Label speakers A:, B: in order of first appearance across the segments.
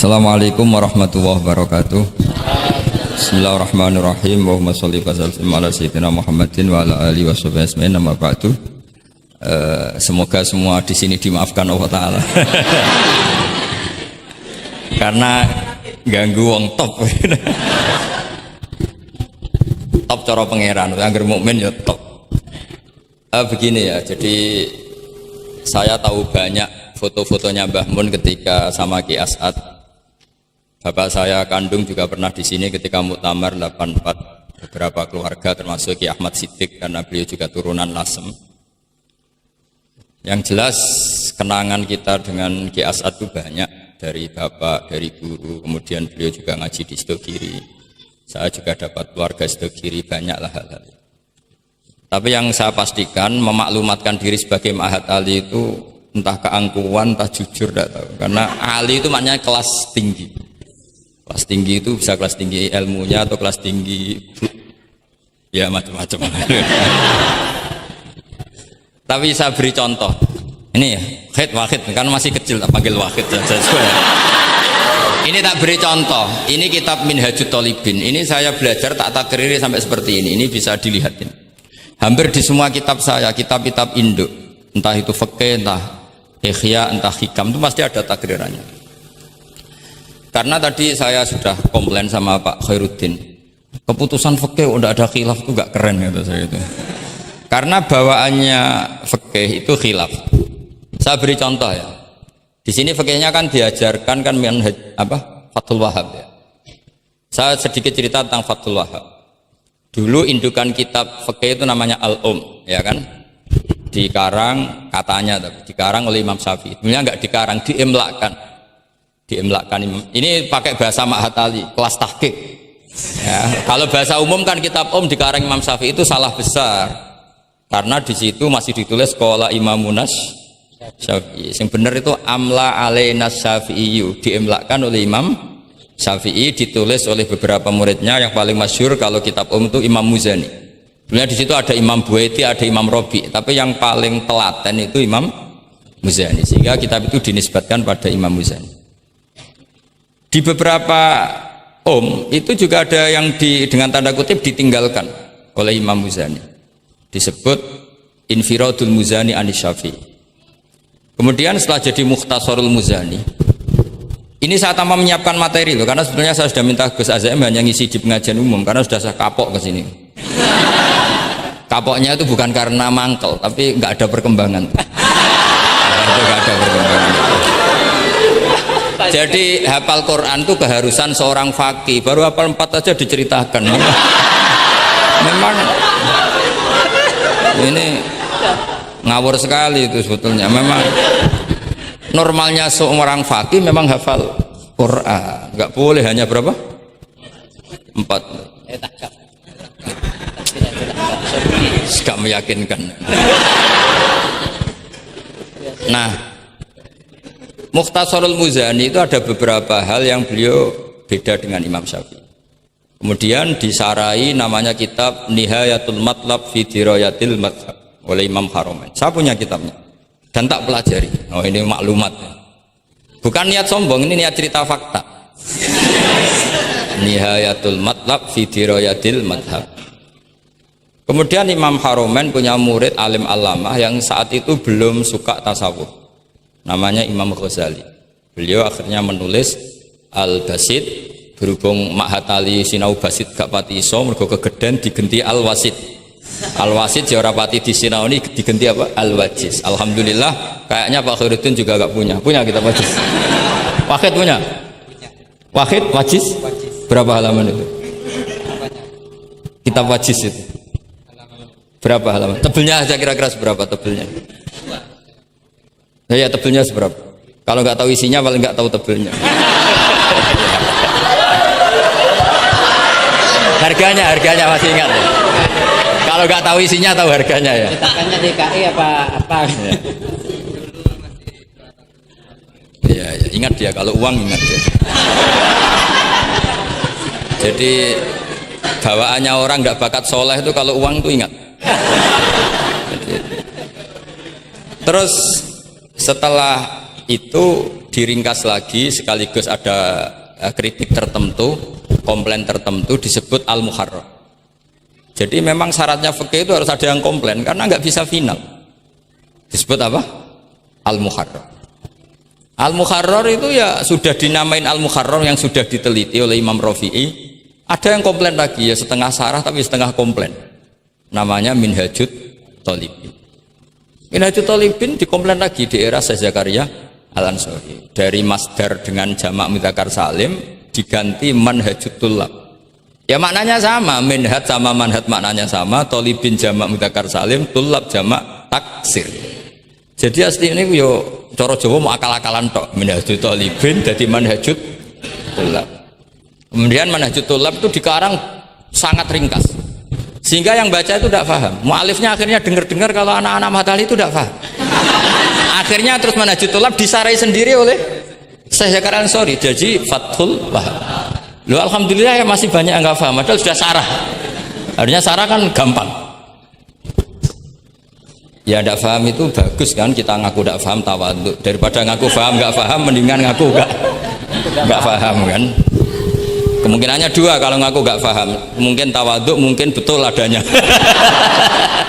A: Assalamualaikum warahmatullahi wabarakatuh. Bismillahirrahmanirrahim. Allahumma sholli wa sallim ala sayyidina Muhammadin wa ala alihi washabihi ajmain. Amma ba'du. Semoga semua di sini dimaafkan Allah Ta'ala. Karena ganggu wong top. Top cara pangeran, angger mukmin ya top. Begini ya, jadi saya tahu banyak foto-fotonya Mbah Mun ketika sama Ki As'ad. Bapak saya kandung juga pernah di sini ketika muktamar 84, beberapa keluarga termasuk Ki Ahmad Siddiq karena beliau juga turunan Lasem. Yang jelas kenangan kita dengan Ki As'ad itu banyak, dari bapak, dari guru, kemudian beliau juga ngaji di Sidogiri. Saya juga dapat keluarga Sidogiri, banyaklah hal-hal. Tapi yang saya pastikan memaklumatkan diri sebagai Ma'had Ali itu entah keangkuhan, entah jujur, tidak tahu. Karena Ali itu maknanya kelas tinggi. Kelas tinggi itu bisa kelas tinggi ilmunya atau kelas tinggi ya macam-macam. Tapi saya beri contoh. Ini ya, Wahid kan masih kecil tak panggil Wahid saja. Ini tak beri contoh. Ini kitab Minhajut Thalibin. Ini saya belajar tak takriri sampai seperti ini. Ini bisa dilihatin. Hampir di semua kitab saya, kitab-kitab induk, entah itu fikih, entah ihya, entah hikam, itu pasti ada takrirannya. Karena tadi saya sudah komplain sama Pak Khairuddin, keputusan fikih udah ada khilaf itu gak keren kata saya itu. Karena bawaannya fikih itu khilaf. Saya beri contoh ya. Di sini fikihnya kan diajarkan kan Fathul Wahhab ya. Saya sedikit cerita tentang Fathul Wahhab. Dulu indukan kitab fikih itu namanya ya kan? Dikarang katanya, tapi dikarang oleh Imam Syafi'i. Sebenarnya enggak dikarang, diimlakkan. Ini pakai bahasa Ma'had Ali, kelas tahqiq. Ya, kalau bahasa umum kan kitab dikarang Imam Syafi'i itu salah besar. Karena di situ masih ditulis qala Imamunas Syafi'i. Yang benar itu amla alainas Syafi'i, diimlakkan oleh Imam Syafi'i, ditulis oleh beberapa muridnya. Yang paling masyhur kalau kitab itu Imam Muzani. Sebenarnya di situ ada Imam Buaiti, ada Imam Robi, tapi yang paling telaten itu Imam Muzani. Sehingga kitab itu dinisbatkan pada Imam Muzani. Di beberapa itu juga ada yang dengan tanda kutip ditinggalkan oleh Imam Muzani. Disebut Infiradul Muzani anis Syafi'i. Kemudian setelah jadi Mukhtasarul Muzani, ini saya tambah menyiapkan materi loh, karena sebetulnya saya sudah minta Gus Azam hanya ngisi di pengajian umum karena sudah saya kapok ke sini. Kapoknya itu bukan karena mangkel, tapi nggak ada perkembangan. Nggak ada perkembangan. Jadi hafal Quran itu keharusan seorang faqih. Baru hafal 4 aja diceritakan. Memang ini ngawur sekali itu sebetulnya. Memang normalnya seorang faqih memang hafal Quran. Enggak boleh hanya berapa? 4. Enggak meyakinkan. Nah, Mukhtasarul Muzani itu ada beberapa hal yang beliau beda dengan Imam Syafi'i. Kemudian disarai namanya kitab Nihayatul Matlab fi Dirayatil Madhab oleh Imam Haramain. Saya punya kitabnya dan tak pelajari. Oh, ini maklumat. Bukan niat sombong, ini niat cerita fakta. Nihayatul Matlab fi Dirayatil Madhab. Kemudian Imam Haramain punya murid alim alamah yang saat itu belum suka tasawuf. Namanya Imam Ghazali. Beliau akhirnya menulis Al-Basit, berhubung Ma'had Ali sinau basit gak pati iso mergo kegeden digenti Al-Wasit. Al-Wasit ya ora pati disinau ini digenti apa? Al-Wajiz. Alhamdulillah kayaknya Pak Khairuddin juga gak punya. Punya kitab Wajiz? Wahid punya? Wahid Wajiz? Berapa halaman itu? Kitab Wajiz itu. Berapa halaman? Tebelnya aja kira-kira seberapa tebelnya? Ya tebelnya seberapa? Kalau nggak tahu isinya paling nggak tahu tebelnya. harganya masih ingat ya? Kalau nggak tahu isinya tahu harganya ya?
B: Cetakannya DKI apa?
A: Ya, ingat dia, kalau uang ingat dia. Jadi bawaannya orang nggak bakat soleh itu kalau uang tuh ingat. Terus setelah itu diringkas lagi sekaligus ada kritik tertentu, komplain tertentu disebut al-muharrar. Jadi memang syaratnya fikih itu harus ada yang komplain karena nggak bisa final. Disebut apa? Al-muharrar. Al-muharrar itu ya sudah dinamain al-muharrar yang sudah diteliti oleh Imam Rafi'i. Ada yang komplain lagi ya setengah sarah tapi setengah komplain. Namanya Minhajut Thalibin. Minhajut Thalibin dikomplain lagi di era Syekh Zakaria Al-Ansari. Dari masdar dengan jamak mudzakkar salim diganti manhajut tullab. Ya maknanya sama, minhaj sama manhaj maknanya sama, thalibin jamak mudzakkar salim, tullab jamak taksir. Jadi asli ini yo cara Jawa mau akal-akalan tok, minhajut thalibin jadi manhajut tullab. Kemudian manhajut tullab itu dikarang sangat ringkas. Sehingga yang baca itu tidak paham. Mu'alifnya akhirnya dengar-dengar kalau anak-anak Matahari itu tidak paham. Akhirnya terus manhajut tullab disarai sendiri oleh Syekh Zakaria Al-Ansari. Jadi Fathul Wahab. Loh alhamdulillah ya masih banyak yang nggak paham. Padahal sudah sarah. Artinya sarah kan gampang. Ya tidak paham itu bagus kan, kita ngaku tidak paham tawadhu. Daripada ngaku paham nggak paham, mendingan ngaku nggak paham kan. Kemungkinannya dua kalau ngaku nggak paham, mungkin tawadhu, mungkin betul adanya.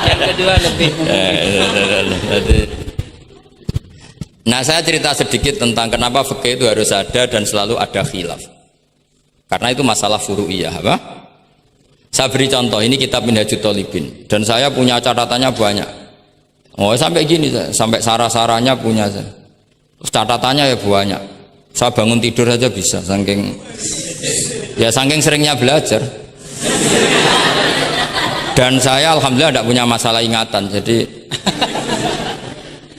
B: Yang kedua lebih
A: Nah saya cerita sedikit tentang kenapa fikih itu harus ada dan selalu ada khilaf. Karena itu masalah furu'iyah apa? Saya beri contoh, ini kitab Minhajut Thalibin dan saya punya catatannya banyak. Oh sampai gini, sampai sarah-sarahnya punya saya. Terus catatannya ya banyak. Saya bangun tidur saja bisa, saking seringnya belajar. Dan saya alhamdulillah tidak punya masalah ingatan. Jadi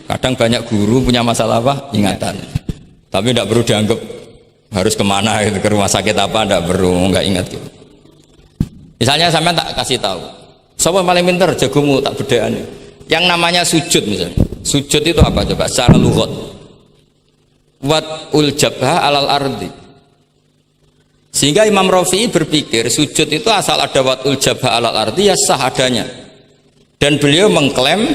A: kadang banyak guru punya masalah apa? Ingatan. Tapi tidak perlu dianggap harus kemana gitu, ke rumah sakit apa, tidak perlu, nggak ingat gitu. Misalnya sampai tak kasih tahu, siapa paling pintar jagomu tak bedaan. Yang namanya sujud misalnya, sujud itu apa coba? Secara lughat, wat'ul jabha alal ardi. Sehingga Imam Rafi'i berpikir sujud itu asal ada wat'ul jabha alal ardi ya sah adanya. Dan beliau mengklaim,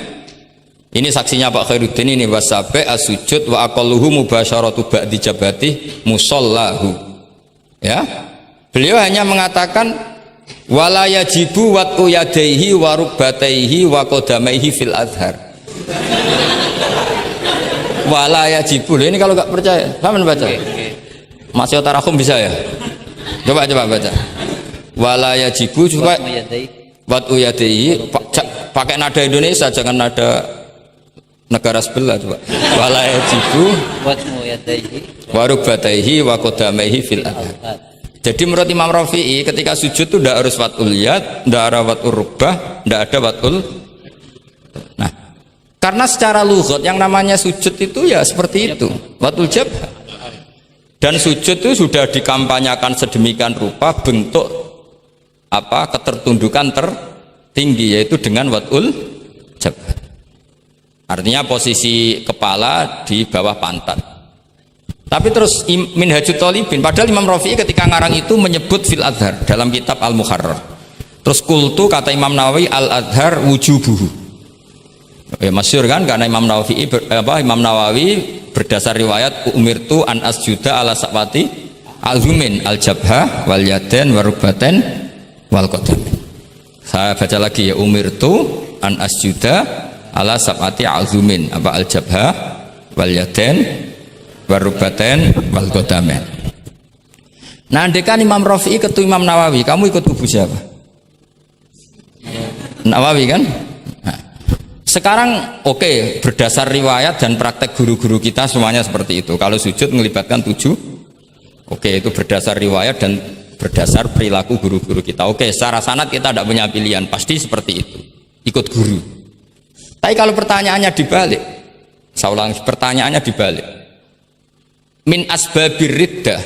A: ini saksinya Pak Khairuddin ini, wasabe as-sujud wa aqalluhu mubasyaratu ba'di jabati musallahu. Ya. Beliau hanya mengatakan wala yajibu wat'u yadaihi wa rukbataihi wa qadamaihi fil azhar. Wala yajibu. Ini kalau enggak percaya, sama baca. Masih tarakum bisa ya? Coba baca. Wala yajibu coba wat'u yadaihi pakai nada Indonesia, jangan nada negara sebelah coba. Wala yajibu wa rukbataihi wa qadamaihi fil azhar. Jadi menurut Imam Rafi'i ketika sujud itu tidak harus watul yad, tidak ada watul rukbah, tidak ada watul. Nah, karena secara lughat yang namanya sujud itu ya seperti itu, watul jabha. Dan sujud itu sudah dikampanyakan sedemikian rupa bentuk apa ketertundukan tertinggi yaitu dengan watul jabha. Artinya posisi kepala di bawah pantat. Tapi terus Minhajut Thalibin, padahal Imam Rafi'i ketika ngarang itu menyebut fil adhar dalam kitab Al-Muharrar. Terus kultu kata Imam Nawawi al-adhar wujubuhu. Ya masyhur kan karena Imam Nawawi berdasar riwayat umirtu an asjuda ala sabati al-zumin al-jabha wal yaden warubaten wal qadam. Saya baca lagi ya, umirtu an asjuda ala sabati al-zumin apa al-jabha wal yaden warubaten wal qadamen. Nah, andekan Imam Rafi'i ketemu Imam Nawawi, kamu ikut kubu siapa? Nawawi kan? Nah, sekarang oke, berdasar riwayat dan praktek guru-guru kita semuanya seperti itu. Kalau sujud melibatkan 7, oke itu berdasar riwayat dan berdasar perilaku guru-guru kita. Oke, secara sanad kita tidak punya pilihan, pasti seperti itu. Ikut guru. Tapi kalau pertanyaannya dibalik, saya ulang, pertanyaannya dibalik. Min asbabir riddah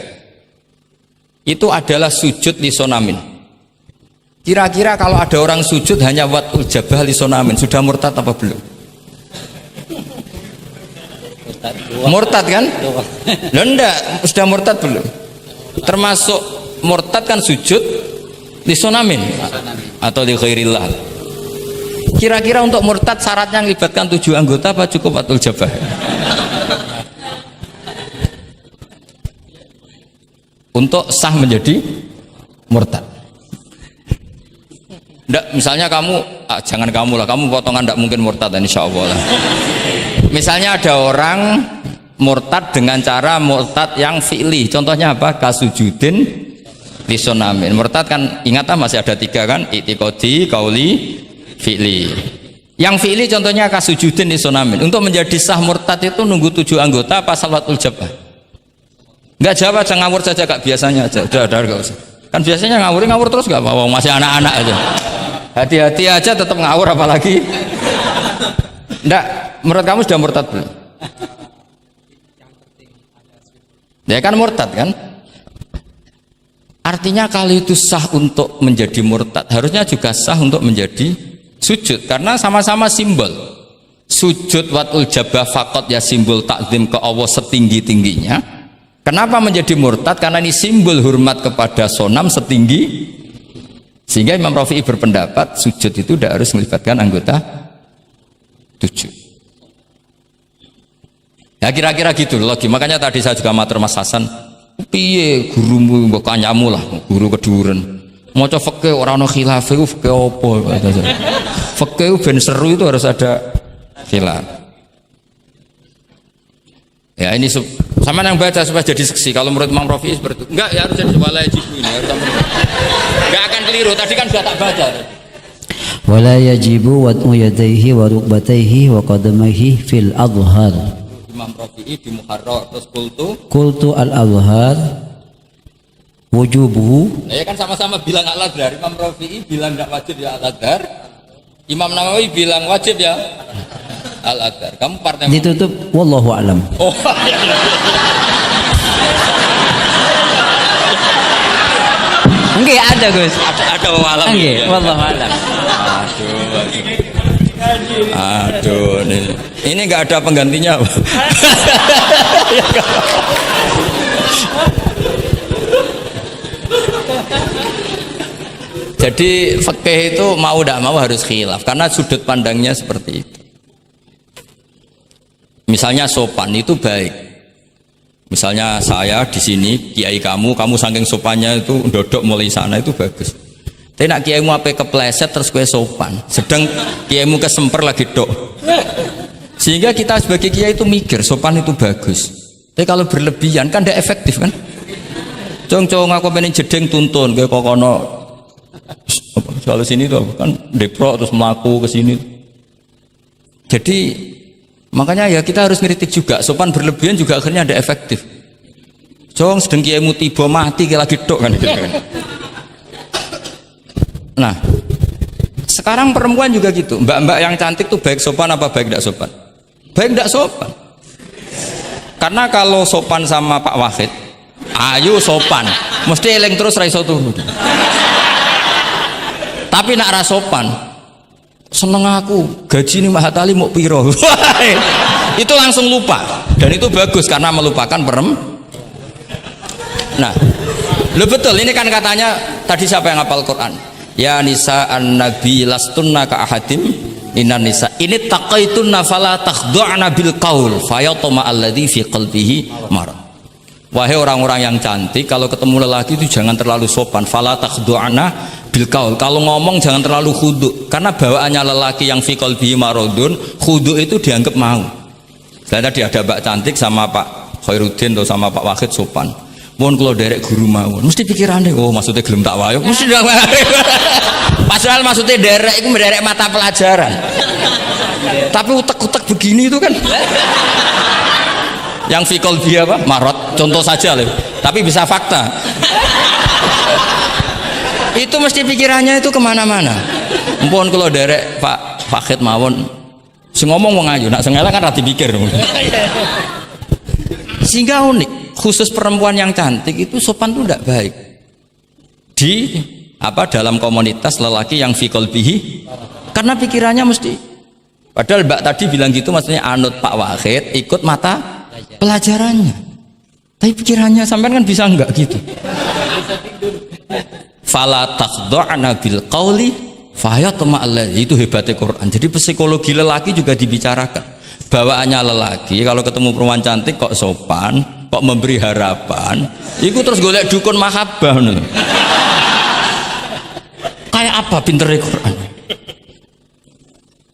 A: itu adalah sujud lisonamin. Kira-kira kalau ada orang sujud hanya watul jabah lisonamin, sudah murtad apa belum? Murtad kan? Loh enggak, sudah murtad belum? Termasuk murtad kan sujud lisonamin atau li ghairillah. Kira-kira untuk murtad syaratnya melibatkan 7 anggota apa cukup watul jabah? untuk sah menjadi murtad. Ndak, misalnya kamu, jangan kamu lah, kamu potongan ndak mungkin murtad, insya Allah lah. Misalnya ada orang murtad dengan cara murtad yang fi'li, contohnya apa? Kasujudin lisonamin. Murtad kan ingat masih ada 3 kan, i'tiqadi, qauli, fi'li. Yang fi'li contohnya kasujudin lisonamin. Untuk menjadi sah murtad itu nunggu 7 anggota apa salatul jabah? Enggak jawab aja, ngawur saja kak, biasanya aja. Udah enggak usah. Kan biasanya ngawur terus enggak apa-apa, masih anak-anak aja. Hati-hati aja tetap ngawur apalagi. Enggak, menurut kamu sudah murtad belum? Ya kan murtad kan? Artinya kalau itu sah untuk menjadi murtad, harusnya juga sah untuk menjadi sujud, karena sama-sama simbol. Sujud watul jabah fakot ya simbol takzim ke Allah setinggi-tingginya. Kenapa menjadi murtad? Karena ini simbol hormat kepada sonam setinggi. Sehingga Imam Rafi'i berpendapat sujud itu tidak harus melibatkan anggota 7. Ya kira-kira gitu lagi. Makanya tadi saya juga matur Mas Hasan, piye gurumu mbok kanyamu lah, guru keduren. Maca fikih ora ono khilaf iku fikih apa? Fikih ben seru itu harus ada khilaf. Ya ini sama yang baca supaya jadi seksi. Kalau menurut Imam Rafi'i seperti itu. Enggak, ya harus jadi wala yajibu ini. Enggak akan keliru. Tadi kan sudah tak baca.
C: Wala yajibu wad'u yadayhi wa rukbatayhi wa qadamaihi fil adhar.
A: Imam Rafi'i di Muharrar terus
C: Qultu al-adhar wujubuhu.
A: Nah, ya kan sama-sama bilang al-adhar. Imam Rafi'i bilang enggak wajib ya al-adhar. Imam Nawawi bilang wajib ya al-adhar. Kamu partai
C: ditutup wallahu alam.
A: Oh iya.
C: Enggak ada Gus.
A: Ada walam.
C: Enggak, wallahu alam.
A: Aduh, ini nggak ada penggantinya. Jadi fikih itu mau tidak mau harus khilaf karena sudut pandangnya seperti itu. Misalnya sopan itu baik. Misalnya saya di sini, kiai kamu saking sopannya itu dodok mulai sana itu bagus. Tapi nak kiaimu apa kepleset terus kue sopan, sedang kiaimu kesemper lagi dok. Sehingga kita sebagai kiai itu mikir sopan itu bagus. Tapi kalau berlebihan kan tidak efektif kan? Cong aku pengen jedeng tuntun kayak kokono. Soal sini tuh kan deprok terus melaku ke sini. Jadi makanya ya kita harus ngeritik juga, sopan berlebihan juga akhirnya ada efektif. Jong sedang kiaimu tiba mati kayak lagi dok kan gitu kan. Nah, sekarang perempuan juga gitu. Mbak-mbak yang cantik tuh baik sopan apa baik tidak sopan? Baik tidak sopan. Karena kalau sopan sama Pak Wahid, ayu sopan, mesti eling terus raiso turu. Tapi nak rasopan, seneng aku gaji ini Mahatali mau piro. Itu langsung lupa, dan itu bagus karena melupakan Nah, lo betul ini kan katanya tadi siapa yang hafal Quran? Ya nisa an nabi lastunna ka ahadim inan nisa ini taqaitunna fala takhdu'na bil qaul fayatma alladhi fi qalbihi marad. Wahai orang-orang yang cantik, kalau ketemu lelaki itu jangan terlalu sopan. Fala takhdu'na bil qaul. Kalau ngomong jangan terlalu khudu, karena bawaannya lelaki yang fi qalbihi maradun, khudu itu dianggap mau. Saya tadi ada Mbak cantik sama Pak Khairuddin atau sama Pak Wahid sopan. Mohon kalau derek guru mawon, mesti pikirannya, oh maksudnya gelem tak wayo, mesti dak wayo. Padahal maksudnya derek itu menderek mata pelajaran. Tapi utek-utek begini itu kan. Yang fikol dia apa? Marot, contoh saja loh. Tapi bisa fakta. Itu mesti pikirannya itu kemana-mana. Mohon kalau derek Pak Fakid mawon, si ngomong mau ngaju, nak sengaja kan rati pikir. Sehingga unik. Khusus perempuan yang cantik itu sopan itu tidak baik di dalam komunitas lelaki yang fi qalbihi, karena pikirannya mesti, padahal Mbak tadi bilang gitu maksudnya anut Pak Wahid, ikut mata pelajarannya, tapi pikirannya sampean kan bisa enggak gitu. Fala takhdu'na bil qauli fayatma alladzi, itu hebatnya Quran. Jadi psikologi lelaki juga dibicarakan. Bawaannya lelaki kalau ketemu perempuan cantik kok sopan, kok memberi harapan. Iku terus golek dukun mahabbah ngono. Kayak apa pintere Quran?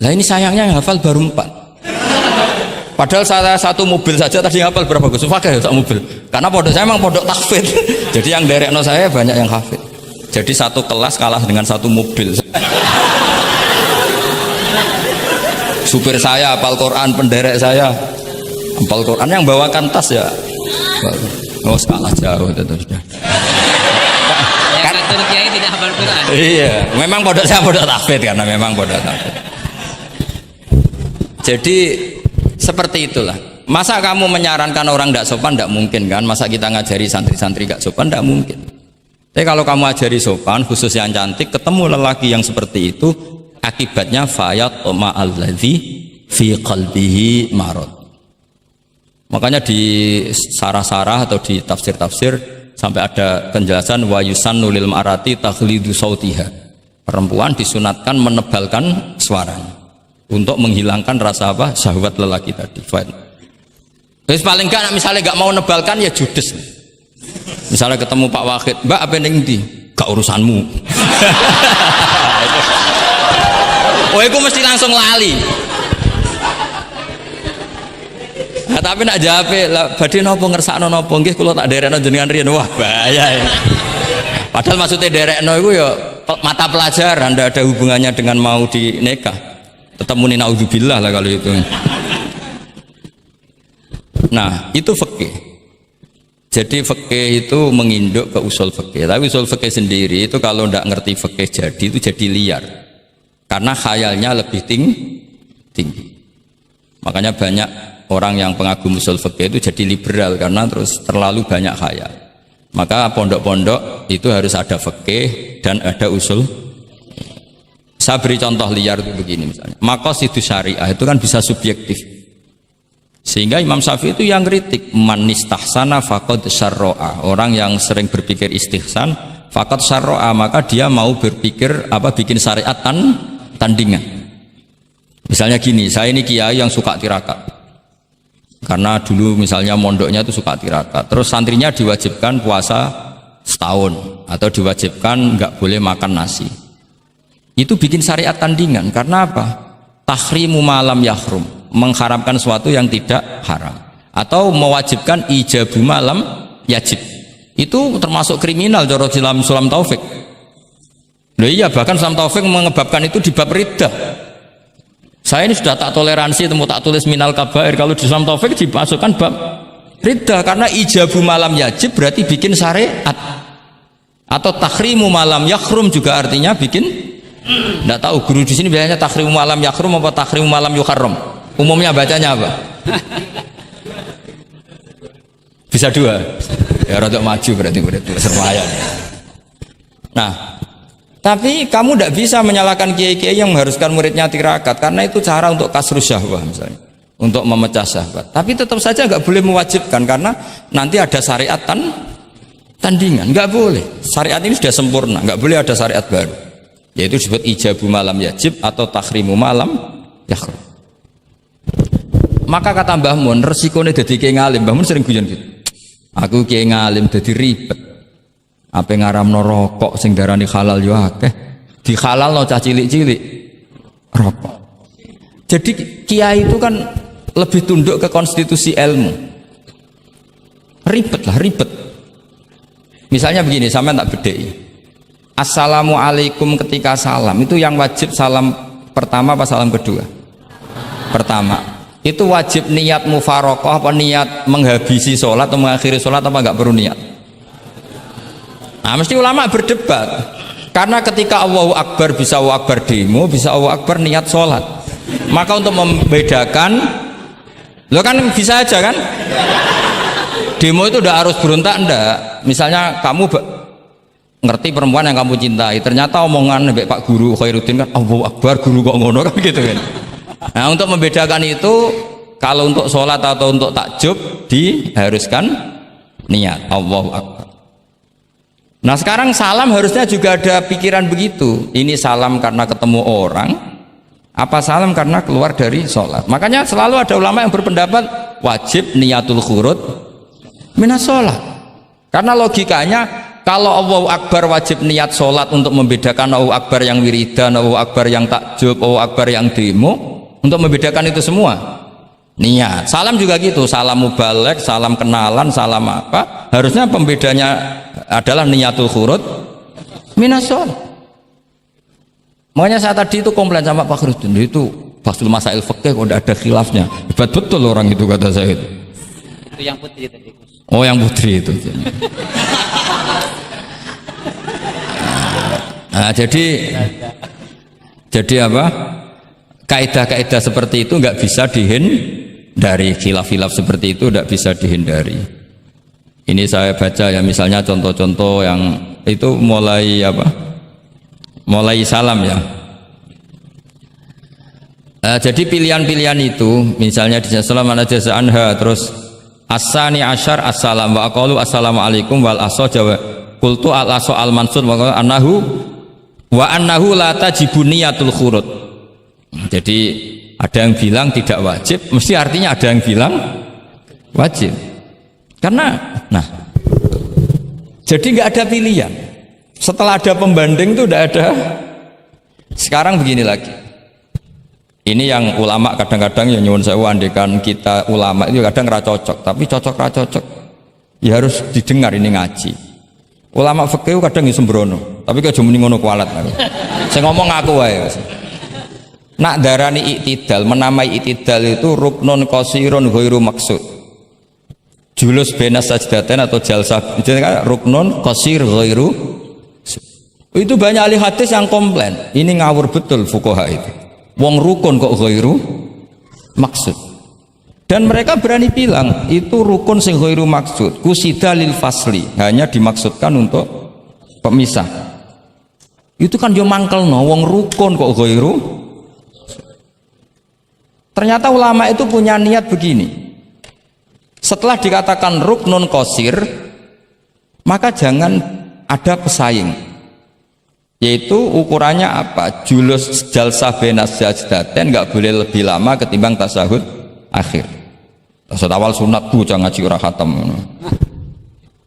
A: Lah ini sayangnya yang hafal baru 4. Padahal saya satu mobil saja tadi hafal berapa Gus? Pakai satu mobil. Karena pondok saya memang pondok tahfidz. Jadi yang derekno saya banyak yang hafid. Jadi satu kelas kalah dengan satu mobil. Supir saya hafal Quran, penderek saya hafal Quran, yang bawakan tas ya. Oh, kalah jauh itu sudah.
B: Yang satu kiai tidak hafal Quran.
A: Iya, memang pondok saya pondok tahfidz karena memang pondok tahfidz. Jadi seperti itulah. Masa kamu menyarankan orang tidak sopan? Tidak mungkin kan. Masa kita ngajari santri-santri gak sopan? Tidak mungkin. Tapi kalau kamu ajari sopan, khusus yang cantik, ketemu lelaki yang seperti itu, akibatnya fayat oma alladzi fi qalbihi marad. Makanya di sarah-sarah atau di tafsir-tafsir sampai ada penjelasan wa yusannu lil marati takhlidu sautiha. Perempuan disunatkan menebalkan suaranya untuk menghilangkan rasa apa? Syahwat lelaki tadi. Terus paling enggak misalnya enggak mau nebalkan ya judes. Misalnya ketemu Pak Wahid, "Mbak apa ning ndi?" "Gak urusanmu." Oh, itu mesti langsung lali. Nah, tapi nak jawab lah badhe napa ngersakno napa nggih kula tak derekno jenengan riyen. Wah, bahaya ya. Padahal maksudnya derekno iku ya mata pelajaran, ndak ada hubungannya dengan mau dinikah. Tetap muni naudzubillah lah kalau itu. Nah, itu fikih. Jadi fikih itu menginduk ke usul fikih. Tapi usul fikih sendiri itu kalau ndak ngerti fikih itu jadi liar. Karena khayalnya lebih tinggi. Makanya banyak orang yang pengagum usul fikih itu jadi liberal karena terus terlalu banyak khayal. Maka pondok-pondok itu harus ada fikih dan ada usul. Saya beri contoh liar itu begini misalnya. Maqasidus syariah itu kan bisa subjektif. Sehingga Imam Syafi'i itu yang kritik man istahsana faqad syarra'a. Orang yang sering berpikir istihsan faqad syarra'a, maka dia mau berpikir apa bikin syariat tandingan. Misalnya gini, saya ini kiai yang suka tirakat. Karena dulu misalnya mondoknya itu suka tirakat. Terus santrinya diwajibkan puasa setahun atau diwajibkan nggak boleh makan nasi. Itu bikin syariat tandingan. Karena apa? Tahrimu malam yahrum, mengharamkan sesuatu yang tidak haram, atau mewajibkan ijabu malam yajib. Itu termasuk kriminal cara Sulam Taufik. Loh iya, bahkan Sulam Taufik mengebabkan itu di bab riddah. Saya ini sudah tak toleransi, temu tak tulis minal kabair, kalau di Sulam Taufik dimasukkan bab riddah karena ijabu malam yajib berarti bikin syariat. Atau tahrimu malam yahrum juga artinya bikin. Nggak tahu guru di sini biasanya tahrimu malam yahrum apa tahrimu malam yuharram. Umumnya bacanya apa? Bisa dua. Ya rada maju berarti sermayan. Nah, tapi kamu tidak bisa menyalahkan kiai-kiai yang mengharuskan muridnya tirakat karena itu cara untuk kasrus syahwah misalnya, untuk memecah syahwat. Tapi tetap saja nggak boleh mewajibkan karena nanti ada syariat tandingan. Nggak boleh. Syariat ini sudah sempurna, nggak boleh ada syariat baru. Yaitu disebut ijabu malam yajib atau tahrimu malam yahrum. Maka kata Mbah Mun, resikonya jadi kiai ngalim. Mbah Mun sering guyon gitu. Aku kiai ngalim jadi ribet. Apa ngaramno rokok sing darani halal yo akeh. Di halalno cah cilik-cilik rokok. Jadi kiai itu kan lebih tunduk ke konstitusi ilmu. Ribet lah, ribet. Misalnya begini, sampean tak bedheki. Assalamualaikum ketika salam itu yang wajib salam pertama apa salam kedua? Pertama. Itu wajib niat mufaroqah apa niat menghabisi sholat atau mengakhiri sholat apa enggak perlu niat? Nah, mesti ulama berdebat. Karena ketika Allahu Akbar bisa Allahu Akbar demo, bisa Allahu Akbar niat sholat. Maka untuk membedakan, lo kan bisa aja kan? Demo itu udah harus berontak enggak? Misalnya kamu ngerti perempuan yang kamu cintai, ternyata omongan Pak Guru Khairuddin kan Allahu Akbar, guru kok ngono kan gitu kan. Nah, untuk membedakan itu kalau untuk sholat atau untuk takjub diharuskan niat Allahu Akbar. Nah, sekarang salam harusnya juga ada pikiran begitu. Ini salam karena ketemu orang apa salam karena keluar dari sholat. Makanya selalu ada ulama yang berpendapat wajib niatul khurud minas sholat. Karena logikanya kalau Allahu Akbar wajib niat sholat untuk membedakan Allahu Akbar yang wiridan, Allahu Akbar yang takjub, Allahu Akbar yang demo, untuk membedakan itu semua niat. Salam juga gitu, salam mubalek, salam kenalan, salam apa, harusnya pembedanya adalah niatul khurud minas sholat. Makanya saya tadi itu komplain sama Pak Khurudin, itu Fathul Masail Fikih kok ada khilafnya, hebat betul orang itu kata saya itu.
B: Itu yang putri tadi.
A: Oh yang putri itu. Nah, jadi apa? Kaidah-kaidah seperti itu nggak bisa dihindari, khilaf-khilaf seperti itu nggak bisa dihindari. Ini saya baca ya, misalnya contoh-contoh yang itu mulai apa? Mulai salam ya. Jadi pilihan-pilihan itu, misalnya di salam ala jaza anha, terus asani asyar assalam wa aqalu assalamualaikum wal aso jawa qultu al aso al mansur wa annahu la tajibu niyatul khurud. Jadi ada yang bilang tidak wajib, mesti artinya ada yang bilang wajib. Karena jadi nggak ada pilihan. Setelah ada pembanding itu udah ada. Sekarang begini lagi. Ini yang ulama kadang-kadang ya nyuwun sewu, andekan kita ulama itu kadang ra cocok, tapi cocok ra cocok ya harus didengar, ini ngaji. Ulama fikih kadang ya sembrono, tapi kok muni ngono kualat aku. Saya ngomong aku wae. Nak darani iktidal, menamai iktidal itu ruknun qasirun ghairu maksud. Julus benas sajdatain atau jalsah itu kan ruknun qasir ghairu. Itu banyak ahli hadis yang komplain, ini ngawur betul fuqaha itu. Wong rukun kok ghairu maksud. Dan mereka berani bilang itu rukun sing ghairu maksud, kusida lil fasli, hanya dimaksudkan untuk pemisah. Itu kan yo mangkelno, wong rukun kok ghairu. Ternyata ulama itu punya niat begini. Setelah dikatakan ruknun qasir, maka jangan ada pesaing. Yaitu ukurannya apa? Julus jalsah benas sajdatain nggak boleh lebih lama ketimbang tasahud akhir. Tasahud awal sunat bu, jangan ngaji ora khatam.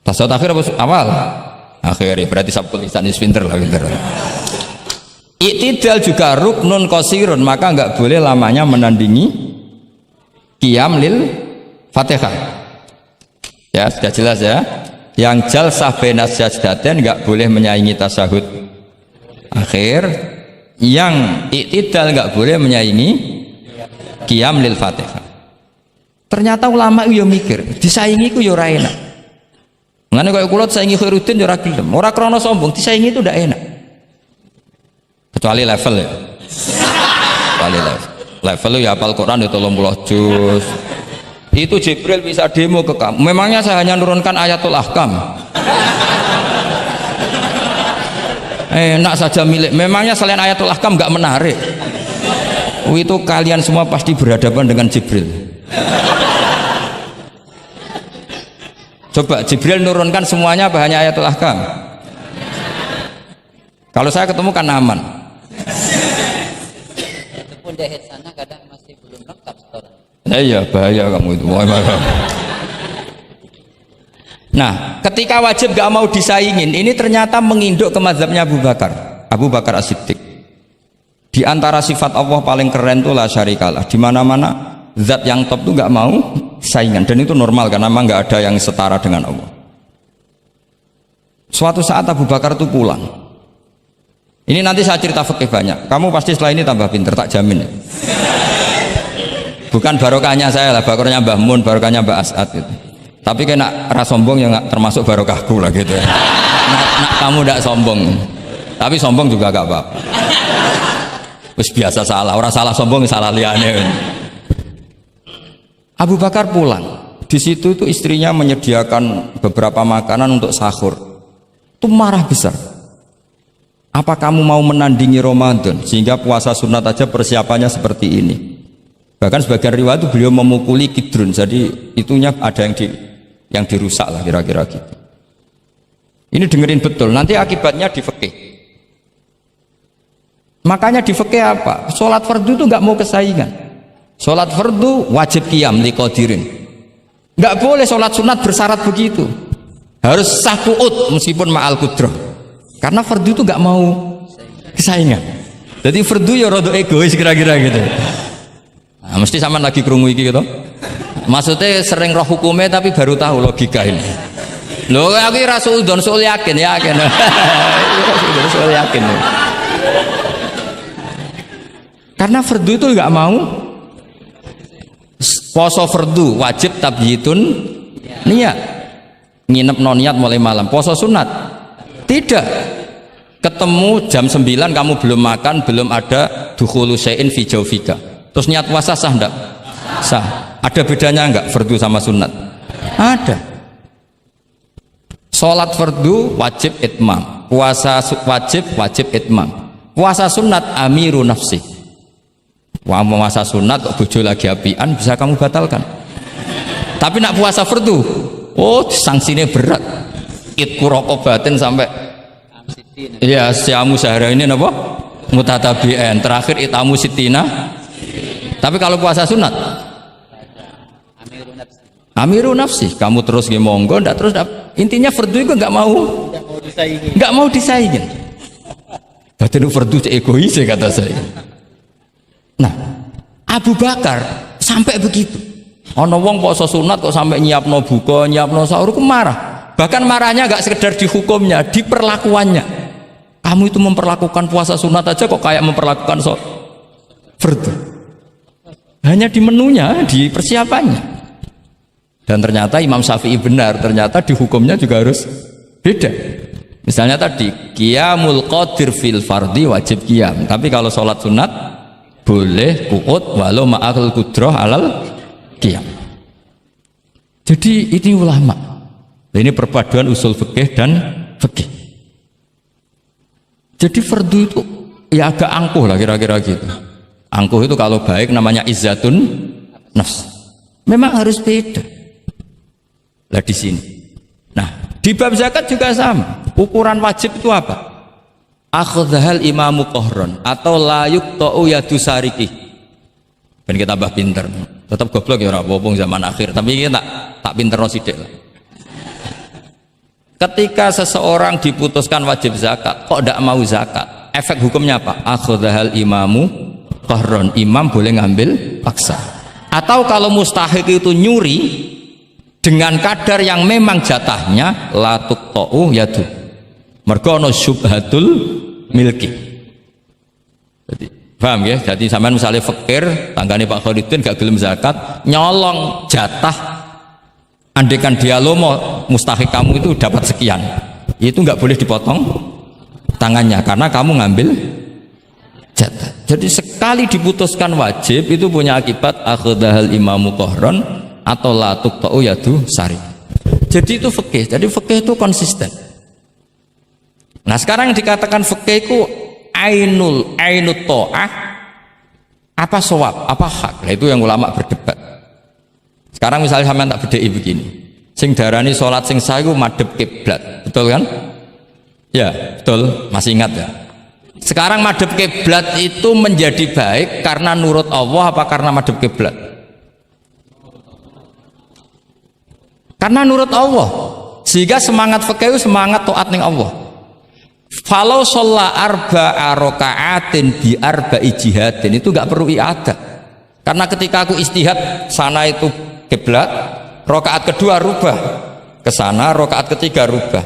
A: Tasahud akhir apa awal? Akhir, berarti sabtu lisan pinter lah, pinter. Iktidal juga ruknun qasirun, maka nggak boleh lamanya menandingi qiyam lil Fatihah. Ya sudah jelas ya. Yang jalsah benas sajdatain nggak boleh menyaingi tasahud akhir, yang iktidal nggak boleh menyaingi qiyam lil Fatihah. Ternyata ulama itu ya mikir, disaingi ku ya ora enak. Ngene kaya kula saingi Khairuddin ya ora gelem. Ora krana sombong, disaingi itu ndak enak. Kecuali level ya. Kecuali level ya hafal Quran ya 30 juz. Itu Jibril bisa demo ke kamu. Memangnya saya hanya nurunkan ayatul ahkam. Enak saja milik. Memangnya selain ayatul ahkam nggak menarik? Itu kalian semua pasti berhadapan dengan Jibril. Coba Jibril nurunkan semuanya apa hanya ayatul ahkam? Kalau saya ketemu kan aman.
B: Itu pun jahit sana kadang masih belum lengkap setoran.
A: Iya bahaya kamu itu. Nah, ketika wajib gak mau disaingin, ini ternyata menginduk ke mazhabnya Abu Bakar As-Siddiq. Di antara sifat Allah paling keren itu la syarikalah. Di mana-mana zat yang top itu gak mau saingan, dan itu normal karena memang gak ada yang setara dengan Allah. Suatu saat Abu Bakar itu pulang. Ini nanti saya cerita fikih banyak. Kamu pasti setelah ini tambah pinter, tak jamin ya. Bukan barokahnya saya lah, barokahnya Mbah Mun, barokahnya Mbah As'ad itu. Tapi kena ras sombong yang termasuk barokahku lah gitu ya. Kamu tidak sombong, tapi sombong juga gak apa-apa. Terus biasa salah, orang salah sombong salah liane. Abu Bakar pulang, di situ itu istrinya menyediakan beberapa makanan untuk sahur. Itu marah besar. Apa kamu mau menandingi Ramadan sehingga puasa sunat aja persiapannya seperti ini? Bahkan sebagian riwayat itu beliau memukuli kidrun, jadi itunya ada yang dirusak lah kira-kira gitu. Ini dengerin betul, nanti akibatnya di fikih. Makanya di fikih apa? Sholat fardu itu nggak mau kesaingan. Sholat fardu wajib qiyam liqadirin. Nggak boleh sholat sunat bersyarat begitu. Harus sah qu'ud meskipun ma'al qudrah. Karena fardu itu nggak mau kesaingan. Jadi fardu ya rada egois kira-kira gitu. Nah, mesti sama lagi krungu iki gitu. Maksudnya sering roh hukumnya tapi baru tahu logika ini. Loh aku rasul don soal yakin. Soal yakin. Karena fardu itu nggak mau. Poso fardu wajib tabyitun niat. Nginep non niat mulai malam. Poso sunat tidak. Ketemu jam 9 kamu belum makan, belum ada dukhulu syai'in fi jawfika. Terus niat puasa sah enggak? Sah. Ada bedanya enggak fardu sama sunat? Ada. Salat fardu wajib itmam. Puasa wajib itmam. Puasa sunat amiru nafsi. Wah, puasa sunat kok bojo lagi apian bisa kamu batalkan. Tapi nak puasa fardu, oh sanksinya berat. Itku rokobatin sampai iya, siamu sehari ini apa? Mutatabi'an. Terakhir itamu sitina. Tapi kalau puasa sunat amiru nafsi. Kamu terus nggih monggo, ndak terus intinya fardu itu nggak mau disaingin. Batin fardu egois kata saya. Nah, Abu Bakar sampai begitu. Ono wong poso sunat kok sampai nyiapno buka, nyiapno sahur, marah. Bahkan marahnya nggak sekedar di hukumnya, di perlakuannya. Kamu itu memperlakukan puasa sunat aja kok kayak memperlakukan fardu. Hanya di menunya, di persiapannya. Dan ternyata Imam Syafi'i benar, ternyata di hukumnya juga harus beda. Misalnya tadi qiyamul qadir fil fardi wajib qiyam, tapi kalau sholat sunat boleh qu'ud walau ma'al qudrah alal qiyam. Jadi ini ulama. Ini perpaduan usul fikih dan fikih. Jadi fardu itu ya agak angkuh lah kira-kira gitu. Angkuh itu kalau baik namanya izzatun nafs. Memang harus beda. Lah di sini. Nah, di bab zakat juga sama. Ukuran wajib itu apa? Akhdhal imamu qahron atau la yuqta'u yadu sariki. Ben kita tambah pinter. Tetap goblok ya ora apa-apa zaman akhir, tapi kita tak pinterno sithik lah. Ketika seseorang diputuskan wajib zakat, kok tidak mau zakat? Efek hukumnya apa? Akhdhal imamu qahron. Imam boleh ngambil paksa. Atau kalau mustahik itu nyuri dengan kadar yang memang jatahnya la tuqta'u yadu. Mergo ana syubhatul milki. Jadi, paham ya? Jadi sampean misalnya fakir, tanggane Pak Khalidin gak gelem zakat, nyolong jatah. Andaikan dia lomo mustahik kamu itu dapat sekian, itu nggak boleh dipotong tangannya karena kamu ngambil jatah. Jadi sekali diputuskan wajib itu punya akibat akhdhal imamu qahron atau la tuqta'u yadu sari. Jadi itu fikih. Jadi fikih itu konsisten. Nah sekarang yang dikatakan fikih itu ainut ta'ah apa shawab, apa hak. Nah itu yang ulama berdebat. Sekarang misalnya sampean tak bedheki begini. Sing darani salat sing sah iku madhep kiblat. Betul kan? Ya, betul. Masih ingat ya? Sekarang madhep kiblat itu menjadi baik karena nurut Allah apa karena madhep kiblat? Karena nurut Allah. Sehingga semangat fikih itu semangat taat ning Allah. Falau sholla arba'a raka'atin bi arba'i jihadin itu enggak perlu i'adah. Karena ketika aku istihad sana itu kiblat, rakaat kedua rubah ke sana, rakaat ketiga rubah.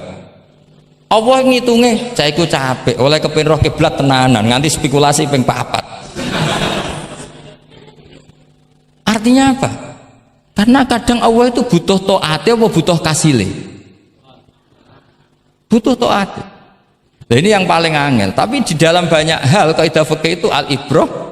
A: Allah ngitungnya, caiku capek oleh kepin roh kiblat tenanan, nganti spekulasi ping 4. Artinya apa? Karena kadang Allah itu butuh taatnya apa butuh kasile? Butuh taat. Nah, ini yang paling angel. Tapi di dalam banyak hal kaidah fikih itu al-ibrah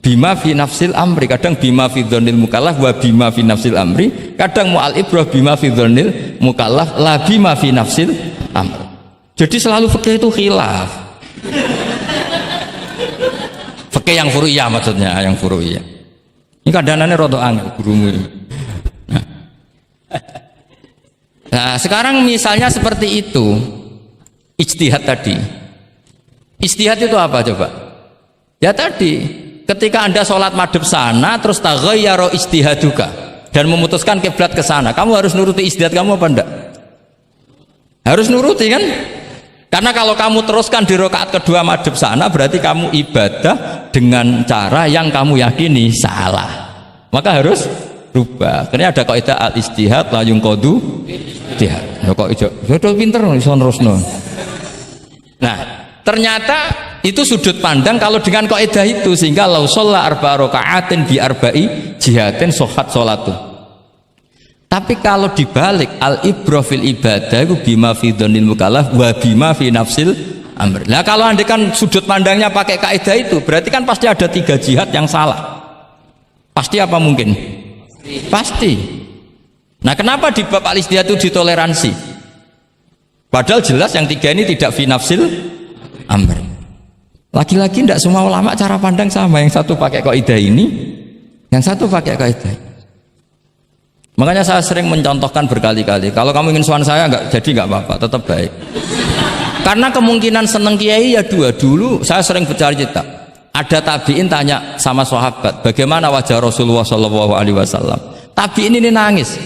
A: bima fi nafsil amri, kadang bima fi dzannil mukallaf wa bima fi nafsil amri, kadang mu'al ibrah bima fi dzannil mukallaf la bima fi nafsil amri. Jadi selalu fikih itu khilaf. Fikih yang furu'iyah maksudnya, yang furu'iyah. Ini kadang-kadang rada angel gurumu ini. Nah, sekarang misalnya seperti itu, ijtihad tadi. Ijtihad itu apa coba? Ya tadi ketika Anda sholat madhep sana terus taghayyara ijtihaduka dan memutuskan kiblat ke sana, kamu harus nuruti istiadat kamu apa enggak? Harus nuruti kan? Karena kalau kamu teruskan di rakaat kedua madhep sana, berarti kamu ibadah dengan cara yang kamu yakini salah, maka harus rubah. Karena ada kaidah al istihad la yungqadu ijtihad. Ya kok ijo pinter iso nerusno. Nah, ternyata itu sudut pandang kalau dengan kaidah itu, sehingga lau sholla arba rakaatin bi arba'i jihatin sohat sholatu. Tapi kalau dibalik al ibrah fil ibadah itu bima fi dzanil mukallaf wa bima fi nafsil amr. Nah kalau anda kan sudut pandangnya pakai kaidah itu, berarti kan pasti ada 3 jihad yang salah. Pasti apa mungkin? Pasti. Nah kenapa di bab al istihad itu ditoleransi? Padahal jelas yang 3 ini tidak fi nafsil amr. Lagi-lagi tidak semua ulama cara pandang sama, yang satu pakai kaidah ini, yang satu pakai kaidah. Makanya saya sering mencontohkan berkali-kali, kalau kamu ingin sowan saya nggak apa-apa, tetap baik. Karena kemungkinan seneng kiai ya 2. Dulu saya sering bercerita, ada tabiin tanya sama sahabat, bagaimana wajah Rasulullah Shallallahu Alaihi Wasallam. Tabiin ini nangis.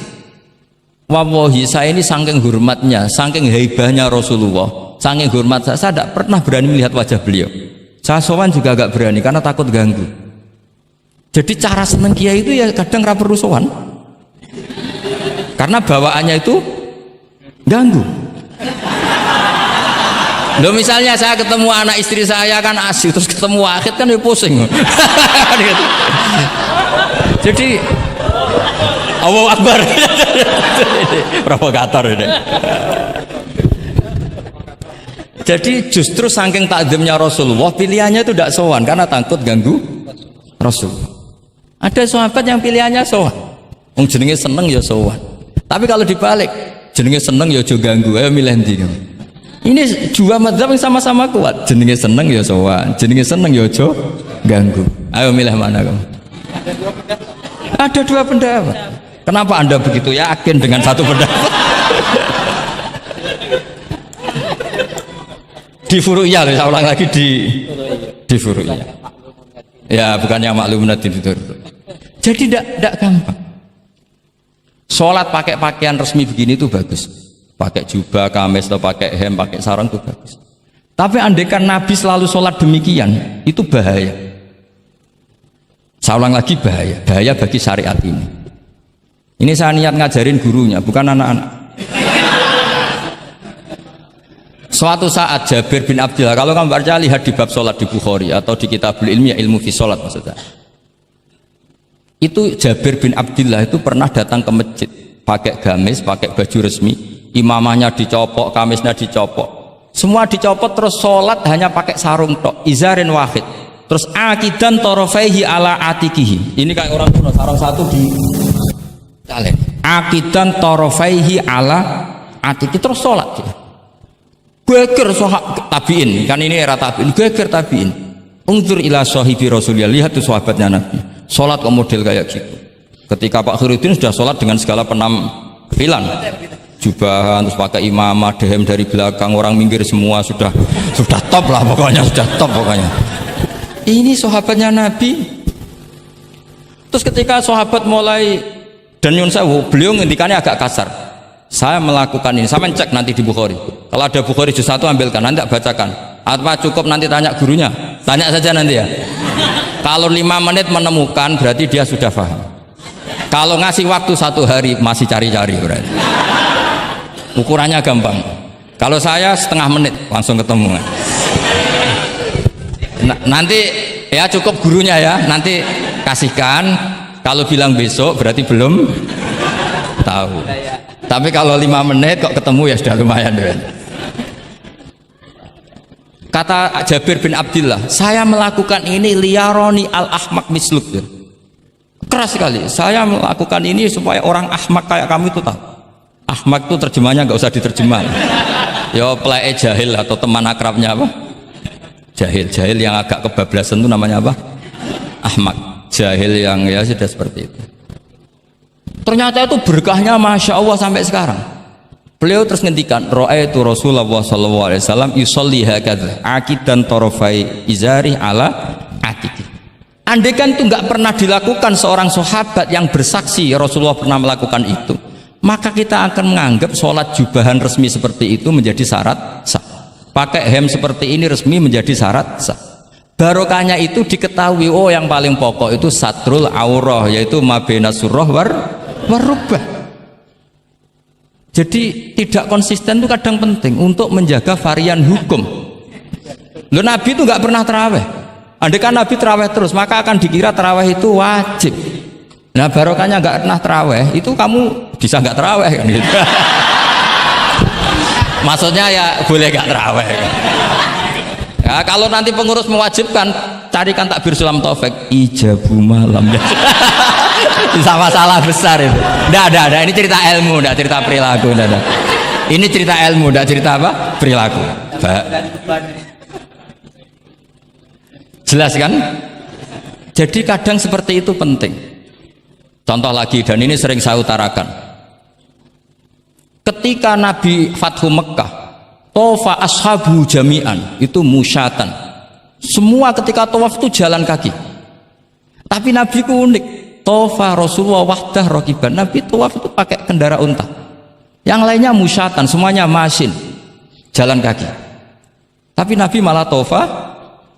A: Wallahi saya ini saking hormatnya, saking haibahnya Rasulullah, saking hormat saya tidak pernah berani melihat wajah beliau. Saya sowan juga agak berani karena takut ganggu. Jadi cara seneng kiai itu ya kadang ra perlu sowan, karena bawaannya itu ganggu. Loh misalnya saya ketemu anak istri saya kan asik, terus ketemu Wahid kan ya pusing. Jadi Allahu Akbar. Provokator ini. Jadi justru saking takzimnya Rasulullah, pilihannya itu tidak sowan karena takut ganggu Rasul. Ada sahabat yang pilihannya sowan, wong jenenge seneng ya sowan. Tapi kalau dibalik, jenenge seneng ya aja ganggu, ayo milih ndi. Ini 2 mazhab yang sama-sama kuat, jenenge seneng ya sowan, jenenge seneng ya aja ganggu. Ayo milih mana kamu? Ada 2 pendapat. Kenapa Anda begitu yakin dengan satu pendapat? Di Furu'iyah, saya ulang lagi di Furu'iyah. Ya, bukannya maklumat itu. Jadi tidak gampang. Sholat pakai pakaian resmi begini itu bagus. Pakai jubah, kamis, atau pakai hem, pakai sarung itu bagus. Tapi andaikan Nabi selalu sholat demikian, itu bahaya. Saya ulang lagi, bahaya bagi syariat ini. Ini saya niat ngajarin gurunya, bukan anak-anak. Suatu saat Jabir bin Abdillah, kalau kamu baca lihat di bab sholat di Bukhari atau di Kitabul Ilmi, ilmu fi sholat maksudnya. Itu Jabir bin Abdillah itu pernah datang ke masjid pakai gamis, pakai baju resmi, imamahnya dicopok, kamisnya dicopok, semua dicopot, terus sholat hanya pakai sarung tok, izarin wahid, terus akidan torofaihi ala atikihi. Ini kayak orang kuno, sarung satu di talen, akidan torofaihi ala atiki, terus sholat. Geger sahabat tabiin, kan ini era tabiin, geger tabiin. Unzur ila sahibi Rasulullah, lihat tuh sahabatnya Nabi, sholat kok model kayak gitu. Ketika Pak Khairuddin sudah sholat dengan segala penampilan, jubahan, terus pakai imamah, dehem dari belakang, orang minggir semua, sudah top lah pokoknya, sudah top pokoknya. Ini sahabatnya Nabi. Terus ketika sahabat mulai, dan nyun sewu, beliau ngendikannya agak kasar. Saya melakukan ini, saya cek nanti di Bukhari. Kalau ada Bukhari juz 1 ambilkan, nanti tak bacakan. Apa cukup nanti tanya gurunya? Tanya saja nanti ya. Kalau 5 menit menemukan berarti dia sudah paham. Kalau ngasih waktu 1 hari masih cari-cari berarti. Ukurannya gampang. Kalau saya setengah menit langsung ketemu. Nanti ya cukup gurunya ya, nanti kasihkan. Kalau bilang besok berarti belum tahu. Tapi kalau 5 menit kok ketemu ya sudah lumayan deh. Kata Jabir bin Abdillah, saya melakukan ini liyaroni al-ahmak misluk. Keras sekali. Saya melakukan ini supaya orang ahmak kayak kamu itu tahu. Ahmak itu terjemahnya nggak usah diterjemah. Ya play jahil atau teman akrabnya apa? Jahil yang agak kebablasan itu namanya apa? Ahmak. Jahil yang ya sudah seperti itu. Ternyata itu berkahnya Masya Allah sampai sekarang. Beliau terus ngendikan, ra'aitu Rasulullah sallallahu alaihi wasallam yusolli hakadza akidan tarafai izari ala atiki. Andai kan itu nggak pernah dilakukan seorang sahabat yang bersaksi Rasulullah pernah melakukan itu, maka kita akan menganggap sholat jubahan resmi seperti itu menjadi syarat sah. Pakai hem seperti ini resmi menjadi syarat sah. Barokahnya itu diketahui, oh yang paling pokok itu satrul aurah, yaitu mabena surah warubah. Jadi tidak konsisten itu kadang penting untuk menjaga varian hukum. Loh, Nabi itu nggak pernah terawih. Andai kan Nabi terawih terus, maka akan dikira terawih itu wajib. Nah, barokahnya nggak pernah terawih, itu kamu bisa nggak terawih kan gitu. Maksudnya ya boleh nggak terawih. Ya, kalau nanti pengurus mewajibkan, carikan takbir sulam taufik ijabu malam. Bisa masalah besar itu. Nggak, ini cerita ilmu, nggak cerita perilaku, nggak. Ini cerita ilmu, nggak cerita apa? Perilaku. Jelas kan? Jadi kadang seperti itu penting. Contoh lagi, dan ini sering saya utarakan. Ketika Nabi Fathu Mekah, tofa ashabu jami'an, itu musyatan. Semua ketika tawaf itu jalan kaki. Tapi Nabi itu unik. Tofa Rasulullah wahdah rokiban. Nabi tawaf itu pakai kendaraan unta. Yang lainnya musyatan, semuanya masin, jalan kaki. Tapi Nabi malah tofa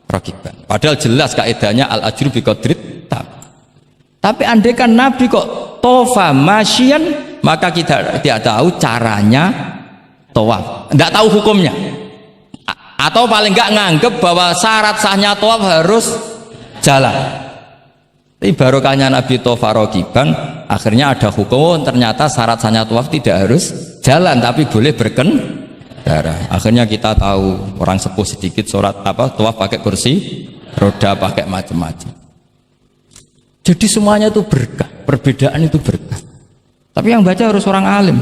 A: rokiban. Padahal jelas kaidahnya al ajru bi qadrit tab. Tapi andai kan Nabi kok tofa masyian, maka kita tidak tahu caranya tawaf, tidak tahu hukumnya, atau paling nggak nganggep bahwa syarat sahnya tawaf harus jalan. Tapi barokahnya Nabi tofa rokiban, akhirnya ada hukum, ternyata syarat sahnya tawaf tidak harus jalan, tapi boleh berkendara. Akhirnya kita tahu orang sepuh sedikit sholat tawaf pakai kursi roda, pakai macam-macam. Jadi semuanya itu berkah, perbedaan itu berkah. Tapi yang baca harus orang alim.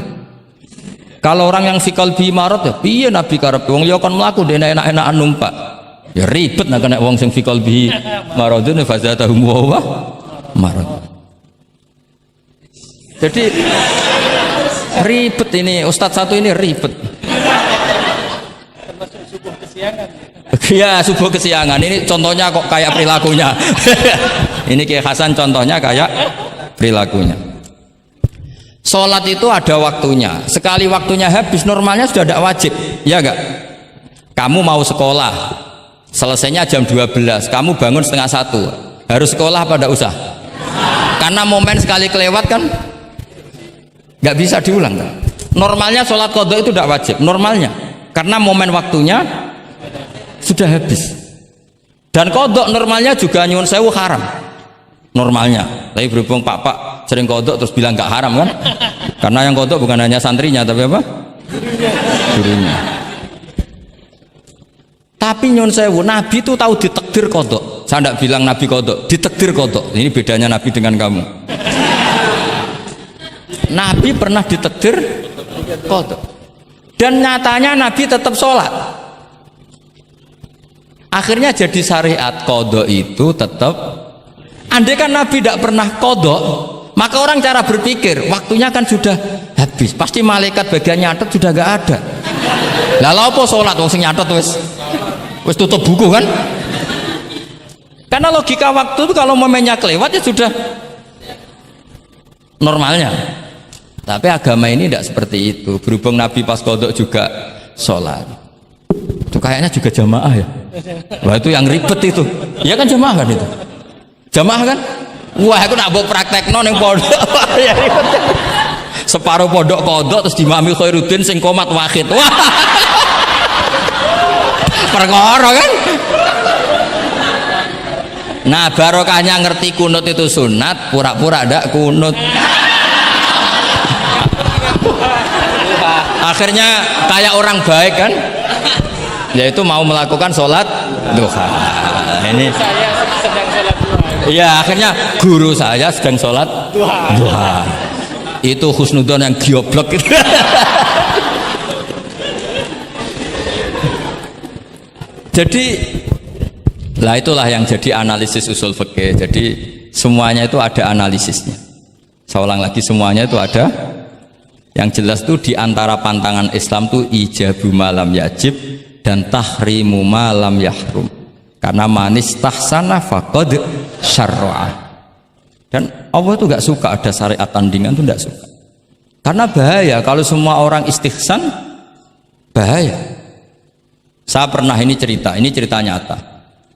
A: Kalau orang yang fikal bi marot ya piye Nabi karep wong ya kon mlaku dene enak-enakan numpak. Ya ribet nek kena wong sing fikal bi maradun fazatahum wa marad. Jadi ribet ini Ustadz satu ini ribet. Termasuk subuh kesiangan. Ya subuh kesiangan ini contohnya kok kayak perilakunya. Ini Kiai Hasan contohnya kayak perilakunya. Sholat itu ada waktunya. Sekali waktunya habis, normalnya sudah tidak wajib, ya enggak? Kamu mau sekolah, selesainya jam 12, kamu bangun setengah 1, harus sekolah apa enggak usah? Karena momen sekali kelewat kan nggak bisa diulang kan? Normalnya sholat qadha itu tidak wajib, normalnya, karena momen waktunya sudah habis. Dan qadha normalnya juga nyuwun sewu haram. Normalnya, tapi berhubung Pak sering kodok terus bilang nggak haram kan? Karena yang kodok bukan hanya santrinya tapi apa? Gurunya. Tapi nyun sewu, Nabi itu tahu ditakdir kodok. Saya tidak bilang Nabi kodok, ditakdir kodok. Ini bedanya Nabi dengan kamu. Nabi pernah ditakdir kodok. Dan nyatanya Nabi tetap sholat. Akhirnya jadi syariat kodok itu tetap. Andai kan Nabi tidak pernah kodok, maka orang cara berpikir waktunya kan sudah habis, pasti malaikat bagian nyatet sudah gak ada. Lalu apa sholat wong sing nyatet wis tutup buku kan? Karena logika waktu itu kalau momennya kelewat ya sudah normalnya. Tapi agama ini tidak seperti itu. Berhubung Nabi pas kodok juga sholat, itu kayaknya juga jamaah ya. Wah itu yang ribet itu. Ya kan jamaah kan itu. Jamaah kan? Wah, aku nak bawa praktekno ning pondok. Separuh pondok kodok terus dimami Khairuddin sing komat wahid. Wah. Perkara kan? Nah, barokahnya ngerti kunut itu sunat, pura-pura ndak kunut. Akhirnya kayak orang baik kan? Yaitu mau melakukan sholat duha. Ini saya sedang sholat duha. Iya, akhirnya guru saya sedang sholat duha. Itu husnudon yang gioblok itu. Jadi lah itulah yang jadi analisis usul fikih. Jadi semuanya itu ada analisisnya. Saya ulang lagi, semuanya itu ada. Yang jelas tuh di antara pantangan Islam tuh ijabu malam yajib dan tahrimu malam yahrum. Karena manis tahsana faqad syar'a. Dan Allah itu nggak suka ada syariat tandingan, itu nggak suka. Karena bahaya kalau semua orang istihsan, bahaya. Saya pernah ini cerita nyata.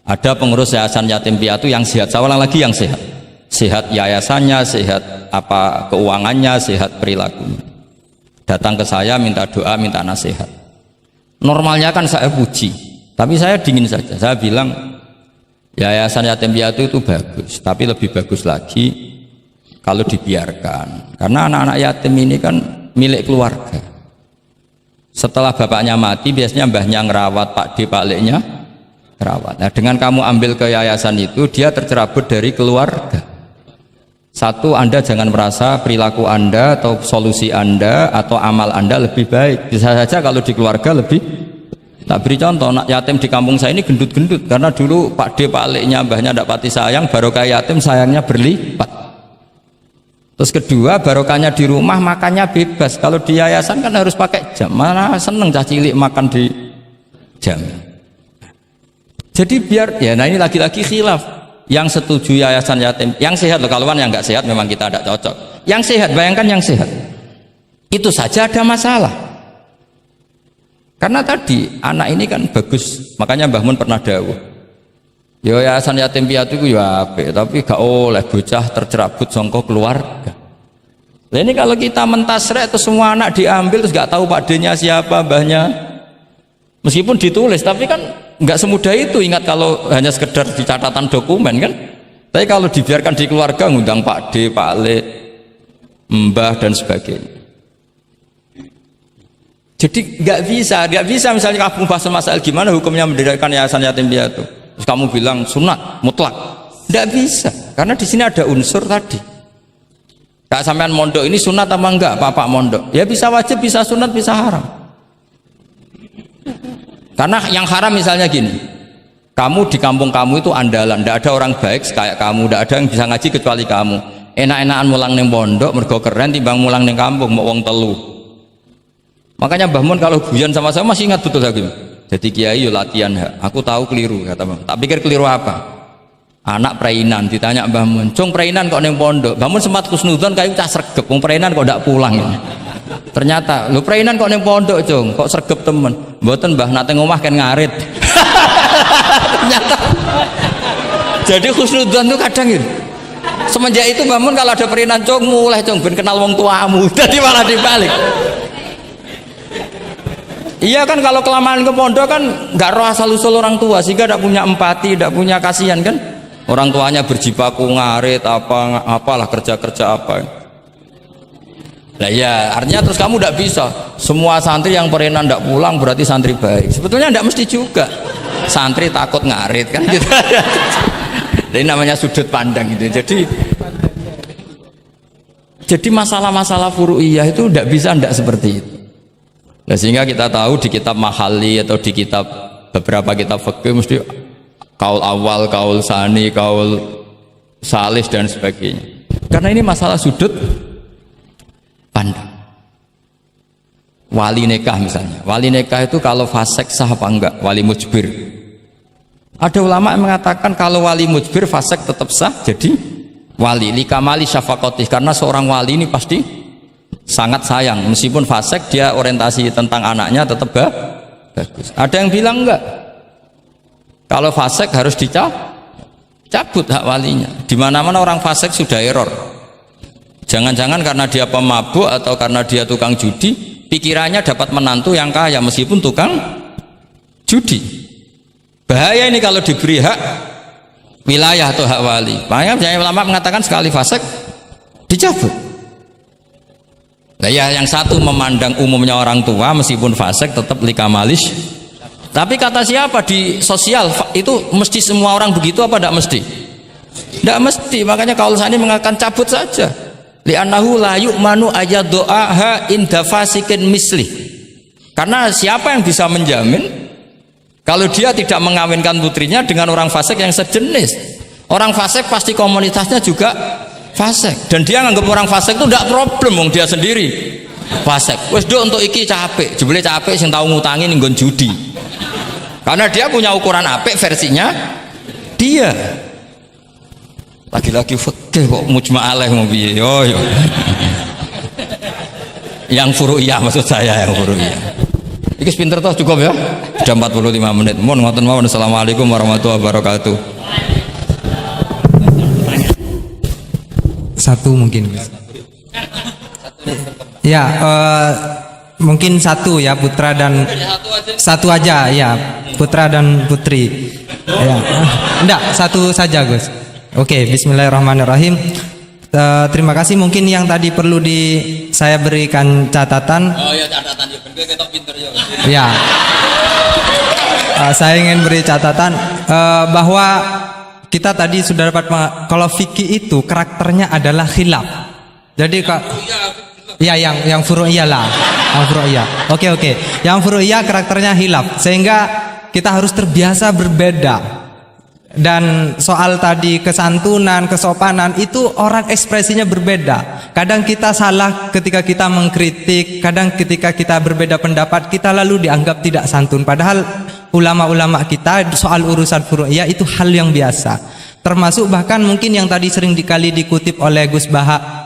A: Ada pengurus yayasan yatim piatu yang sehat, saya ulang lagi yang sehat. Sehat yayasannya, sehat apa keuangannya, sehat perilakunya. Datang ke saya minta doa, minta nasihat. Normalnya kan saya puji, tapi saya dingin saja. Saya bilang yayasan yatim piatu itu bagus, tapi lebih bagus lagi kalau dibiarkan. Karena anak-anak yatim ini kan milik keluarga. Setelah bapaknya mati, biasanya mbahnya ngerawat, Pak D, Pak Leknya ngerawat. Nah, dengan kamu ambil ke yayasan itu, dia tercerabut dari keluarga. Satu, Anda jangan merasa perilaku Anda atau solusi Anda atau amal Anda lebih baik. Bisa saja kalau di keluarga lebih. Tak beri contoh, anak yatim di kampung saya ini gendut-gendut karena dulu Pak D, Pak Leknya, mbahnya tidak pati sayang, barokah yatim sayangnya berlipat. Terus kedua, barokahnya di rumah makannya bebas. Kalau di yayasan kan harus pakai jam. Mana seneng cah cilik makan di jam. Jadi biar ya, nah ini lagi-lagi khilaf. Yang setuju yayasan yatim, yang sehat loh, kalau yang nggak sehat memang kita tidak cocok. Yang sehat, bayangkan yang sehat. Itu saja ada masalah. Karena tadi anak ini kan bagus, makanya Mbah Mun pernah dawuh. Ya yayasan yatim piatu itu ya apik, tapi gak oleh bocah tercerabut sangka keluarga. Nah ini kalau kita mentasrek terus semua anak diambil terus gak tahu Pak D-nya siapa, mbahnya. Meskipun ditulis, tapi kan nggak semudah itu. Ingat kalau hanya sekedar di catatan dokumen kan. Tapi kalau dibiarkan di keluarga, ngundang Pak D, Pak Le, Mbah dan sebagainya. Jadi nggak bisa misalnya kamu bahas masalah gimana hukumnya mendirikan yayasan yatim piatu. Terus kamu bilang sunat mutlak, nggak bisa. Karena di sini ada unsur tadi. Kak sampean mondok ini sunat apa enggak? Pak mondok, ya bisa wajib, bisa sunat, bisa haram. Karena yang haram misalnya gini, kamu di kampung kamu itu andalan, tidak ada orang baik kayak kamu, tidak ada yang bisa ngaji kecuali kamu. Enak-enakan mulang neng pondok, mergo keren timbang mulang neng kampung, mau wong telu. Makanya Mbah Mun kalau guyon sama saya masih ingat betul lagi. Jadi kiai yo latihan, aku tahu keliru kata Mbah. Tak pikir keliru apa? Anak perainan ditanya Mbah Mun, "Cung perainan kok neng pondok?" Mbah Mun sempat kusnudon kayak cah sregep, wong perainan kok ndak pulang ya. Ternyata lu perainan kok neng pondok Cung, kok sregep temen. Mboten Mbah, nate ngomah kan ngarit. Ternyata. Jadi husnudzon itu kadang gitu. Semenjak itu Mbah Mun kalau ada perainan Cung mulai Cung ben kenal wong tuamu. Jadi malah dibalik. Iya kan kalau kelamaan ke pondok kan nggak roh asal usul orang tua sehingga tidak punya empati, tidak punya kasihan kan. Orang tuanya berjibaku ngarit apalah kerja apa. Nah ya artinya terus kamu tidak bisa semua santri yang perenan tidak pulang berarti santri baik. Sebetulnya tidak mesti juga. Santri takut ngarit kan gitu. Jadi namanya sudut pandang gitu. Jadi masalah-masalah furu'iyah itu tidak bisa tidak seperti itu. Nah, sehingga kita tahu di kitab Mahali atau di kitab beberapa kitab fikih mesti kaul awal, kaul sani, kaul salis dan sebagainya. Karena ini masalah sudut pandang. Wali nikah misalnya, wali nikah itu kalau fasik sah apa enggak? Wali mujbir. Ada ulama yang mengatakan kalau wali mujbir fasik tetap sah jadi wali. Likamali syafaqatih, karena seorang wali ini pasti sangat sayang, meskipun fasik dia orientasi tentang anaknya tetap bagus. Ada yang bilang enggak, kalau fasik harus dicabut hak walinya. Dimana-mana orang fasik sudah error. Jangan-jangan karena dia pemabuk atau karena dia tukang judi, pikirannya dapat menantu yang kaya meskipun tukang judi. Bahaya ini kalau diberi hak wilayah atau hak wali. Makanya ulama mengatakan sekali fasik dicabut. Nah ya yang satu memandang umumnya orang tua meskipun fasik tetap likamalis. Tapi kata siapa di sosial itu mesti semua orang begitu apa tidak mesti? Tidak mesti. Makanya kalau saya ini mengatakan cabut saja. Li'annahu la yu'manu ayadu'aha inda fasikin misli. Karena siapa yang bisa menjamin kalau dia tidak mengawinkan putrinya dengan orang fasik yang sejenis? Orang fasik pasti komunitasnya juga fasik, dan dia nganggap orang fasik itu tidak problem, wong dia sendiri fasik. Wes do untuk iki capek, jebule capek sing tahu ngutangi ning nggon judi. Karena dia punya ukuran apik versinya dia. Lagi-lagi fikih kok mujma' alaih mau piye? Yo yo. Yang furu'iyah maksud saya, yang furu'iyah. Iki pinter toh, cukup ya. Sudah 45 menit. Mohon ngoten mawon. Assalamualaikum warahmatullahi wabarakatuh.
D: Satu mungkin. Ya, mungkin satu ya, putra dan satu aja ya, putra dan putri. Ya, enggak, satu saja Gus. Oke, Bismillahirrahmanirrahim. Terima kasih. Mungkin yang tadi perlu saya berikan catatan.
A: Oh ya, catatan ya, bener ketok pinter ya.
D: Ya, saya ingin beri catatan bahwa kita tadi sudah dapat kalau fikih itu karakternya adalah khilaf. Jadi ya yang furu'iyah lah, yang furu'iyah. Oke. Yang furu'iyah karakternya khilaf sehingga kita harus terbiasa berbeda. Dan soal tadi kesantunan, kesopanan itu orang ekspresinya berbeda. Kadang kita salah ketika kita mengkritik, kadang ketika kita berbeda pendapat kita lalu dianggap tidak santun. Padahal ulama-ulama kita soal urusan furu'iyah itu hal yang biasa. Termasuk bahkan mungkin yang tadi sering dikali dikutip oleh Gus Baha,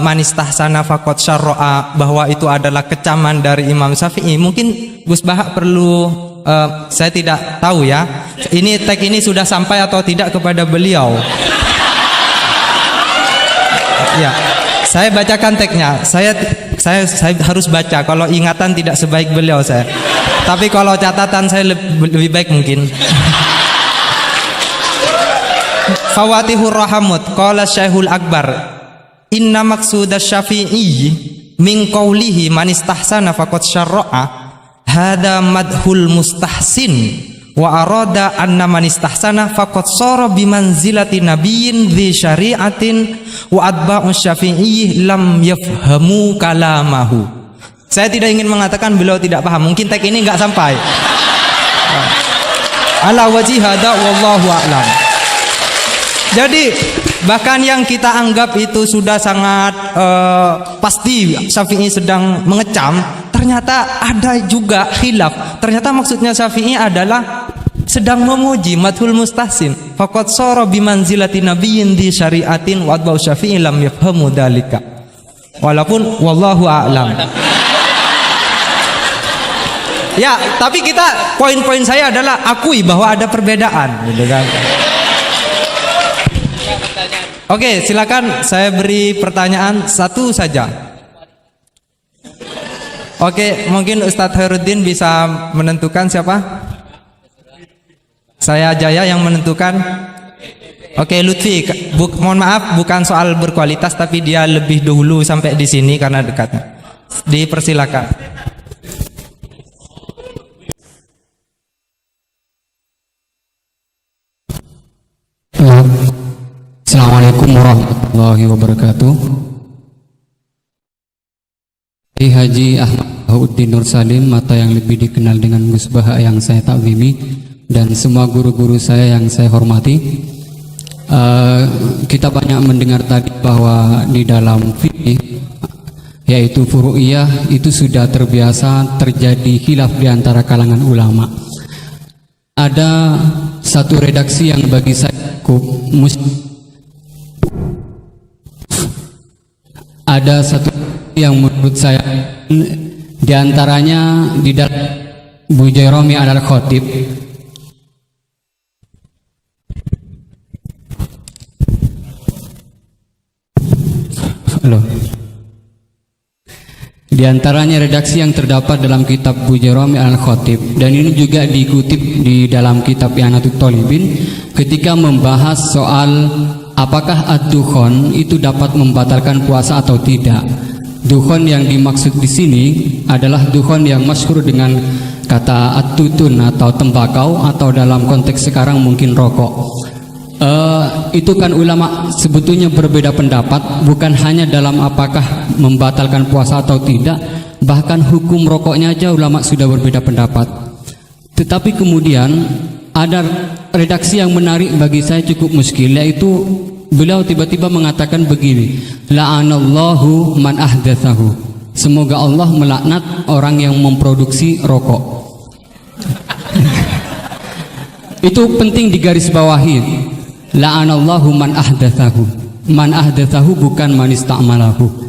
D: manistahsana faqad syarra'a, bahwa itu adalah kecaman dari Imam Syafi'i. Mungkin Gus Baha perlu saya tidak tahu ya. Ini tag ini sudah sampai atau tidak kepada beliau. Ya, saya bacakan tagnya. Saya harus baca. Kalau ingatan tidak sebaik beliau saya. Tapi kalau catatan saya lebih baik mungkin. Fawatihur Rahamut qala Syekhul Akbar inna maqsudas Syafi'i min qawlihi man istahsana faqad syarra'a hada madhul mustahsin wa arada anna man istahsana faqad sara bimanzilati nabiyyin dzi syari'atin wa atba'u Syafi'i lam yafhamu kalamahu. Saya tidak ingin mengatakan beliau tidak paham, mungkin tag ini enggak sampai. Ala wajhi hada wallahu a'lam. Jadi bahkan yang kita anggap itu sudah sangat pasti Syafi'i sedang mengecam, ternyata ada juga khilaf. Ternyata maksudnya Syafi'i adalah sedang memuji, madhul mustahsin. Faqad sara bimanzilati nabiyyin di syari'atin wa atba'u Syafi'i lam yafhamu dzalika. Walaupun wallahu a'lam. Ya, tapi kita poin-poin saya adalah akui bahwa ada perbedaan, gitu kan. Oke, silakan saya beri pertanyaan satu saja. Oke, mungkin Ustadz Khairuddin bisa menentukan siapa? Saya Jaya yang menentukan. Oke, Lutfi, mohon maaf bukan soal berkualitas tapi dia lebih dahulu sampai di sini karena dekatnya. Dipersilakan.
E: Assalamualaikum warahmatullahi wabarakatuh. Haji Ahmad Bahuddin Nur Salim atau yang lebih dikenal dengan Gus Baha yang saya takwimi, dan semua guru-guru saya yang saya hormati. Kita banyak mendengar tadi bahwa di dalam fikih yaitu furu'iyah itu sudah terbiasa terjadi khilaf di antara kalangan ulama. Ada satu redaksi yang bagi saya cukup ada satu yang menurut saya diantaranya di dalam Bujairami al-Khatib. Di antaranya redaksi yang terdapat dalam kitab Bujairami al-Khatib, dan ini juga dikutip di dalam kitab I'anatul Thalibin ketika membahas soal apakah ad-dukhon itu dapat membatalkan puasa atau tidak. Dukhon yang dimaksud di sini adalah dukhon yang masyhur dengan kata at-tutun atau tembakau, atau dalam konteks sekarang mungkin rokok. Itu kan ulama sebetulnya berbeda pendapat, bukan hanya dalam apakah membatalkan puasa atau tidak, bahkan hukum rokoknya aja ulama sudah berbeda pendapat. Tetapi kemudian ada redaksi yang menarik bagi saya cukup muskil, yaitu beliau tiba-tiba mengatakan begini, la'anallahu man ahdatsahu, semoga Allah melaknat orang yang memproduksi rokok. Itu penting digarisbawahi. la'anallahu man ahdatsahu. Man ahdatsahu bukan man ista'malahu.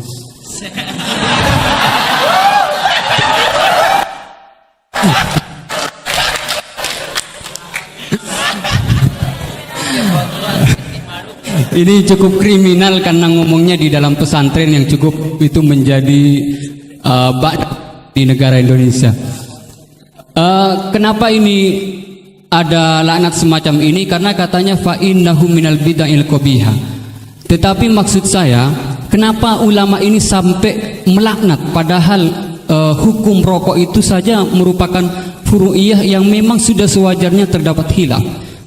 E: Ini cukup kriminal karena ngomongnya di dalam pesantren yang cukup itu menjadi di negara Indonesia. Kenapa ini ada laknat semacam ini? Karena katanya fa innahu minal bid'il qabihah. Tetapi maksud saya, kenapa ulama ini sampai melaknat padahal hukum rokok itu saja merupakan furu'iyah yang memang sudah sewajarnya terdapat khilaf.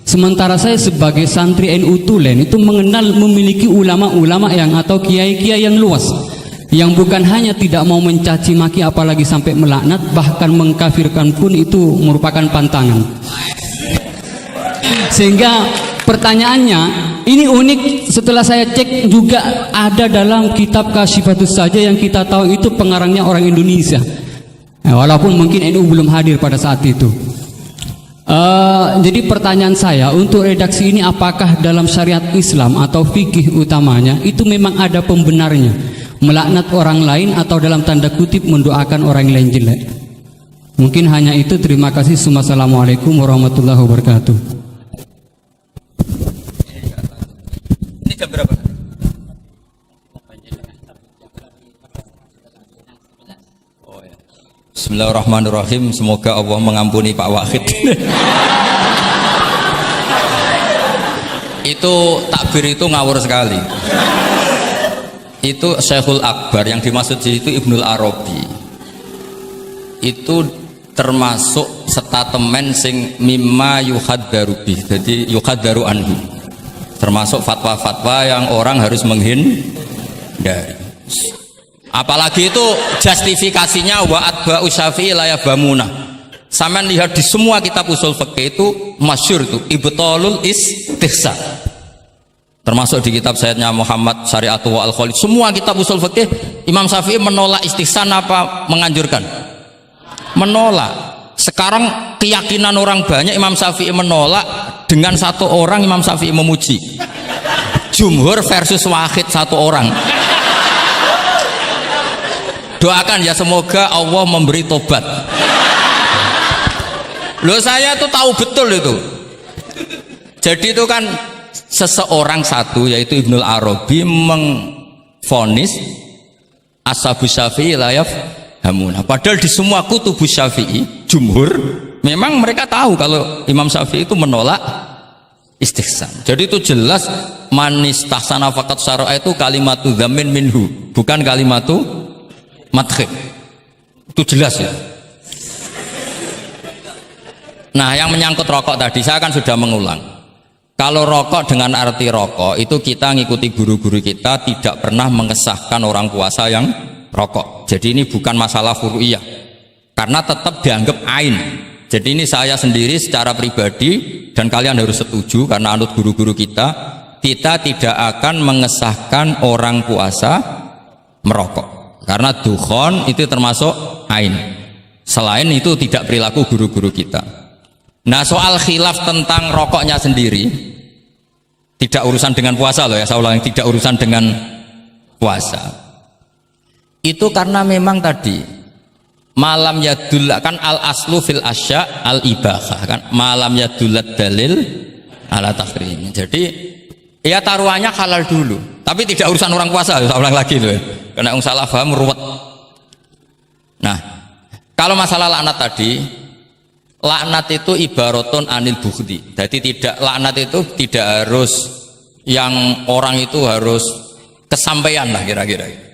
E: Sementara saya sebagai santri NU Tulen itu mengenal memiliki ulama-ulama yang atau kiai-kiai yang luas, yang bukan hanya tidak mau mencaci maki apalagi sampai melaknat, bahkan mengkafirkan pun itu merupakan pantangan. Sehingga pertanyaannya ini unik, setelah saya cek juga ada dalam kitab Kasyifatus Saja yang kita tahu itu pengarangnya orang Indonesia, walaupun mungkin NU belum hadir pada saat itu. Jadi pertanyaan saya untuk redaksi ini, apakah dalam syariat Islam atau fikih utamanya itu memang ada pembenarnya melaknat orang lain atau dalam tanda kutip mendoakan orang lain jelek? Mungkin hanya itu. Terima kasih. Wassalamualaikum warahmatullahi wabarakatuh.
A: Ini jam berapa? Oh ya. Bismillahirrahmanirrahim. Semoga Allah mengampuni Pak Wahid. Itu takbir itu ngawur sekali. Itu Syekhul Akbar, yang dimaksud itu Ibnul Arabi. Itu termasuk statement sing mimma yuhaddaru bih. Jadi yuhaddaru anhu. Termasuk fatwa-fatwa yang orang harus menghindari. Apalagi itu justifikasinya wa atba'u syafi'i la yabamuna. Sampean lihat di semua kitab usul fikih itu masyhur itu ibtalul istihsan. Termasuk di kitab Sayyidina Muhammad Syari'atu wa Al-Khalid. Semua kitab usul fikih Imam Syafi'i menolak istihsan apa menganjurkan? Menolak. Sekarang keyakinan orang banyak Imam Syafi'i menolak, dengan satu orang Imam Syafi'i memuji. Jumhur versus Wahid satu orang. Doakan ya semoga Allah memberi tobat. Loh, saya tuh tahu betul itu. Jadi itu kan seseorang satu, yaitu Ibnul Arabi, mengfonis Ashabus Syafi'i la yafhamuna. Padahal di semua kutubus Syafi'i, jumhur memang mereka tahu kalau Imam Syafi'i itu menolak istihsan. Jadi itu jelas manistahsana faqat syara'a itu kalimatu dzamin minhu, bukan kalimatu madhib. Itu jelas ya. Nah, yang menyangkut rokok tadi saya kan sudah mengulang. Kalau rokok dengan arti rokok itu kita ngikuti guru-guru kita, tidak pernah mengesahkan orang puasa yang rokok. Jadi ini bukan masalah furu'iyah, karena tetap dianggap ain. Jadi ini saya sendiri secara pribadi, dan kalian harus setuju karena anut guru-guru kita tidak akan mengesahkan orang puasa merokok, karena dukhon itu termasuk ain. Selain itu tidak perilaku guru-guru kita. Nah, soal khilaf tentang rokoknya sendiri tidak urusan dengan puasa loh ya, saya ulangi, tidak urusan dengan puasa. Itu karena memang tadi malam yadullah kan al aslu fil asya al ibahah kan, malam yadullat dalil ala tahrim. Jadi ya taruhannya halal dulu, tapi tidak urusan orang puasa. Saya ulang lagi loh ya, karena yang salah paham ruwet. Nah, kalau masalah laknat tadi, laknat itu ibaratun anil bukhdi. Jadi tidak, laknat itu tidak harus yang orang itu harus kesampaian lah kira-kira.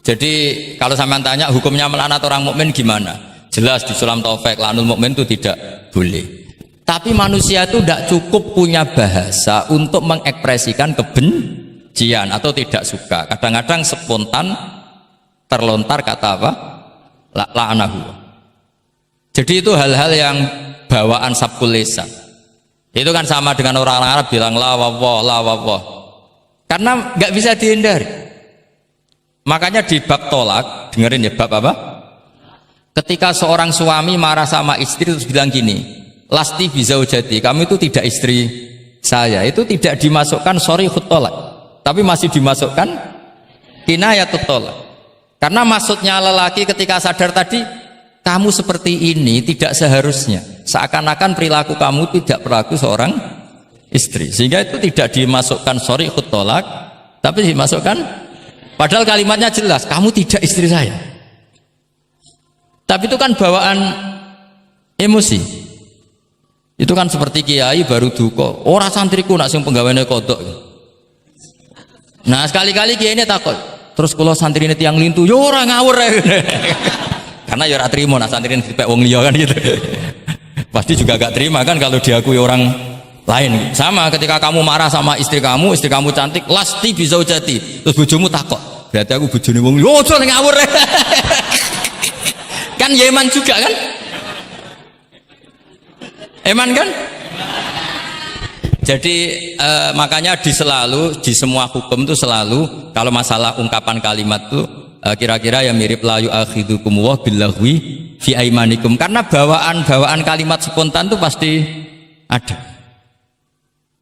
A: Jadi kalau sampean tanya hukumnya melaknat orang mukmin gimana? Jelas di Sulam Taufik laknul mukmin itu tidak boleh. Tapi manusia itu tidak cukup punya bahasa untuk mengekspresikan kebencian atau tidak suka. Kadang-kadang spontan terlontar kata apa? La'anahu. Jadi itu hal-hal yang bawaan sabkul lisan. Itu kan sama dengan orang Arab bilang la wawah, karena nggak bisa dihindari. Makanya di bab tolak, dengerin ya, bab apa? Ketika seorang suami marah sama istri terus bilang gini, lasti bizaujati, kamu itu tidak istri saya itu tidak dimasukkan sharihut tolak, tapi masih dimasukkan kinayatut tolak. Karena maksudnya lelaki ketika sadar tadi, kamu seperti ini tidak seharusnya, seakan-akan perilaku kamu tidak perilaku seorang istri, sehingga itu tidak dimasukkan sharihut tolak, tapi dimasukkan, padahal kalimatnya jelas, kamu tidak istri saya. Tapi itu kan bawaan emosi. Itu kan seperti kiai baru duka, ora santriku nak sing penggaweane kodok. Nah sekali-kali kiai ini takut, terus kalau santri ini tiang lintu, yo ora ngawur karena ya ora trimo nak santri ini dipek wong liya kan gitu. Pasti juga gak terima kan kalau diakui orang lain. Sama ketika kamu marah sama istri kamu cantik, lasti bisa ujati, terus bojomu takut, berarti aku bojone wong liya, ojo ngawur. Kan Yeman juga kan, eman kan. Jadi makanya di semua hukum itu selalu kalau masalah ungkapan kalimat itu kira-kira yang mirip la yu'akhidukum wa billaghwi fi aimanikum, karena bawaan kalimat spontan itu pasti ada.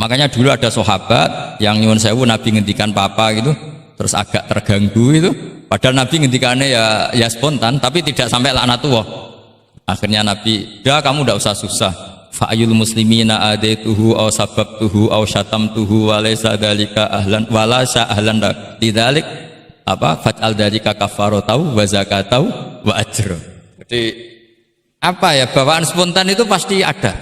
A: Makanya dulu ada sahabat yang nyuwun sewu Nabi ngendikan papa gitu, terus agak terganggu itu, padahal Nabi ngendikannya ya spontan, tapi tidak sampai laknatullah. Akhirnya Nabi, "Dah kamu tidak usah susah. Fa'ayul muslimina adaituhu aw sababtuhu aw syatamtuhu wa laysa dzalika ahlan wa la ahlan lidzalik apa faj'al dzalika kafaratau wa zakatau wa ajra." Jadi apa ya, bawaan spontan itu pasti ada.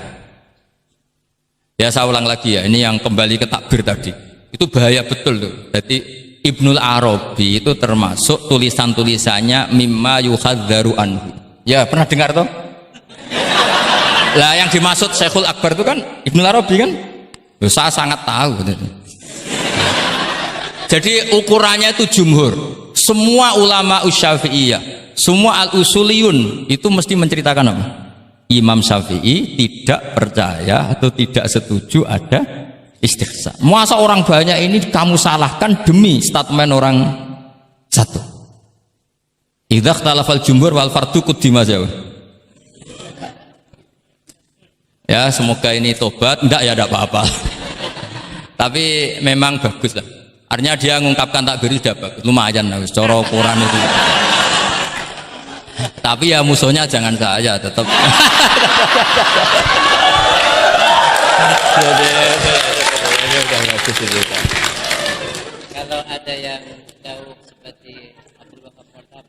A: Ya saya ulang lagi ya, ini yang kembali ke takbir tadi. Itu bahaya betul tuh. Jadi Ibnul Arabi itu termasuk tulisan-tulisannya mimma yuhadzaru anhu. Ya pernah dengar toh? Lah yang dimaksud Syekhul Akbar itu kan Ibnul Arabi kan? Saya sangat tahu. Jadi ukurannya itu jumhur. Semua ulama Syafi'iyah, semua al-usuliyun itu mesti menceritakan apa? Imam Syafi'i tidak percaya atau tidak setuju ada istihsan. Masa orang banyak ini kamu salahkan demi statement orang satu? Idza ikhtalafal jumhur wal fardu quddima jauh. Ya semoga ini tobat, enggak ya enggak apa-apa. Tapi memang bagus lah. Artinya dia mengungkapkan takbir sudah bagus, lumayan lah, cara Quran itu. Tapi ya musuhnya jangan saya tetap.
B: Kalau ada yang jauh seperti Abdul Wahab Qardab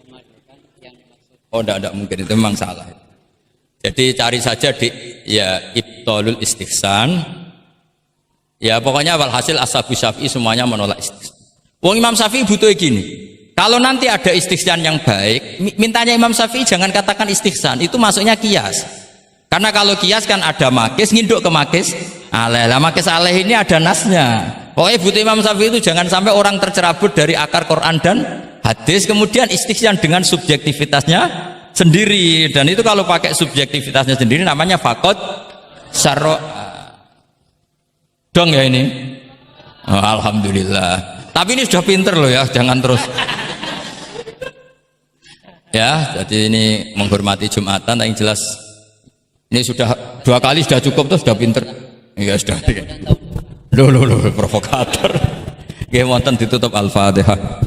B: memadukan yang dimaksud.
A: Oh enggak mungkin, itu memang salah. Jadi cari saja di ya Ibtalul Istihsan. Ya pokoknya walhasil ashabu Syafi'i semuanya menolak istihsan. Wong Imam Syafi'i butuh gini. Kalau nanti ada istihsan yang baik, mintanya Imam Syafi'i jangan katakan istihsan, itu masuknya kias. Karena kalau kias kan ada makis, nginduk ke makis aleh. Lah makis aleh ini ada nasnya. Pokoknya butuh Imam Syafi'i itu jangan sampai orang tercerabut dari akar Quran dan hadis, kemudian istihsan dengan subjektivitasnya sendiri. Dan itu kalau pakai subjektivitasnya sendiri namanya fakot syarro. Dong ya ini. Oh, alhamdulillah. Tapi ini sudah pinter loh ya, jangan terus. Ya, jadi ini menghormati Jumatan, yang jelas ini sudah 2 kali sudah cukup tuh, sudah pinter. Ya sudah. Loh, provokator. Nggih wonten ditutup Al-Fatihah.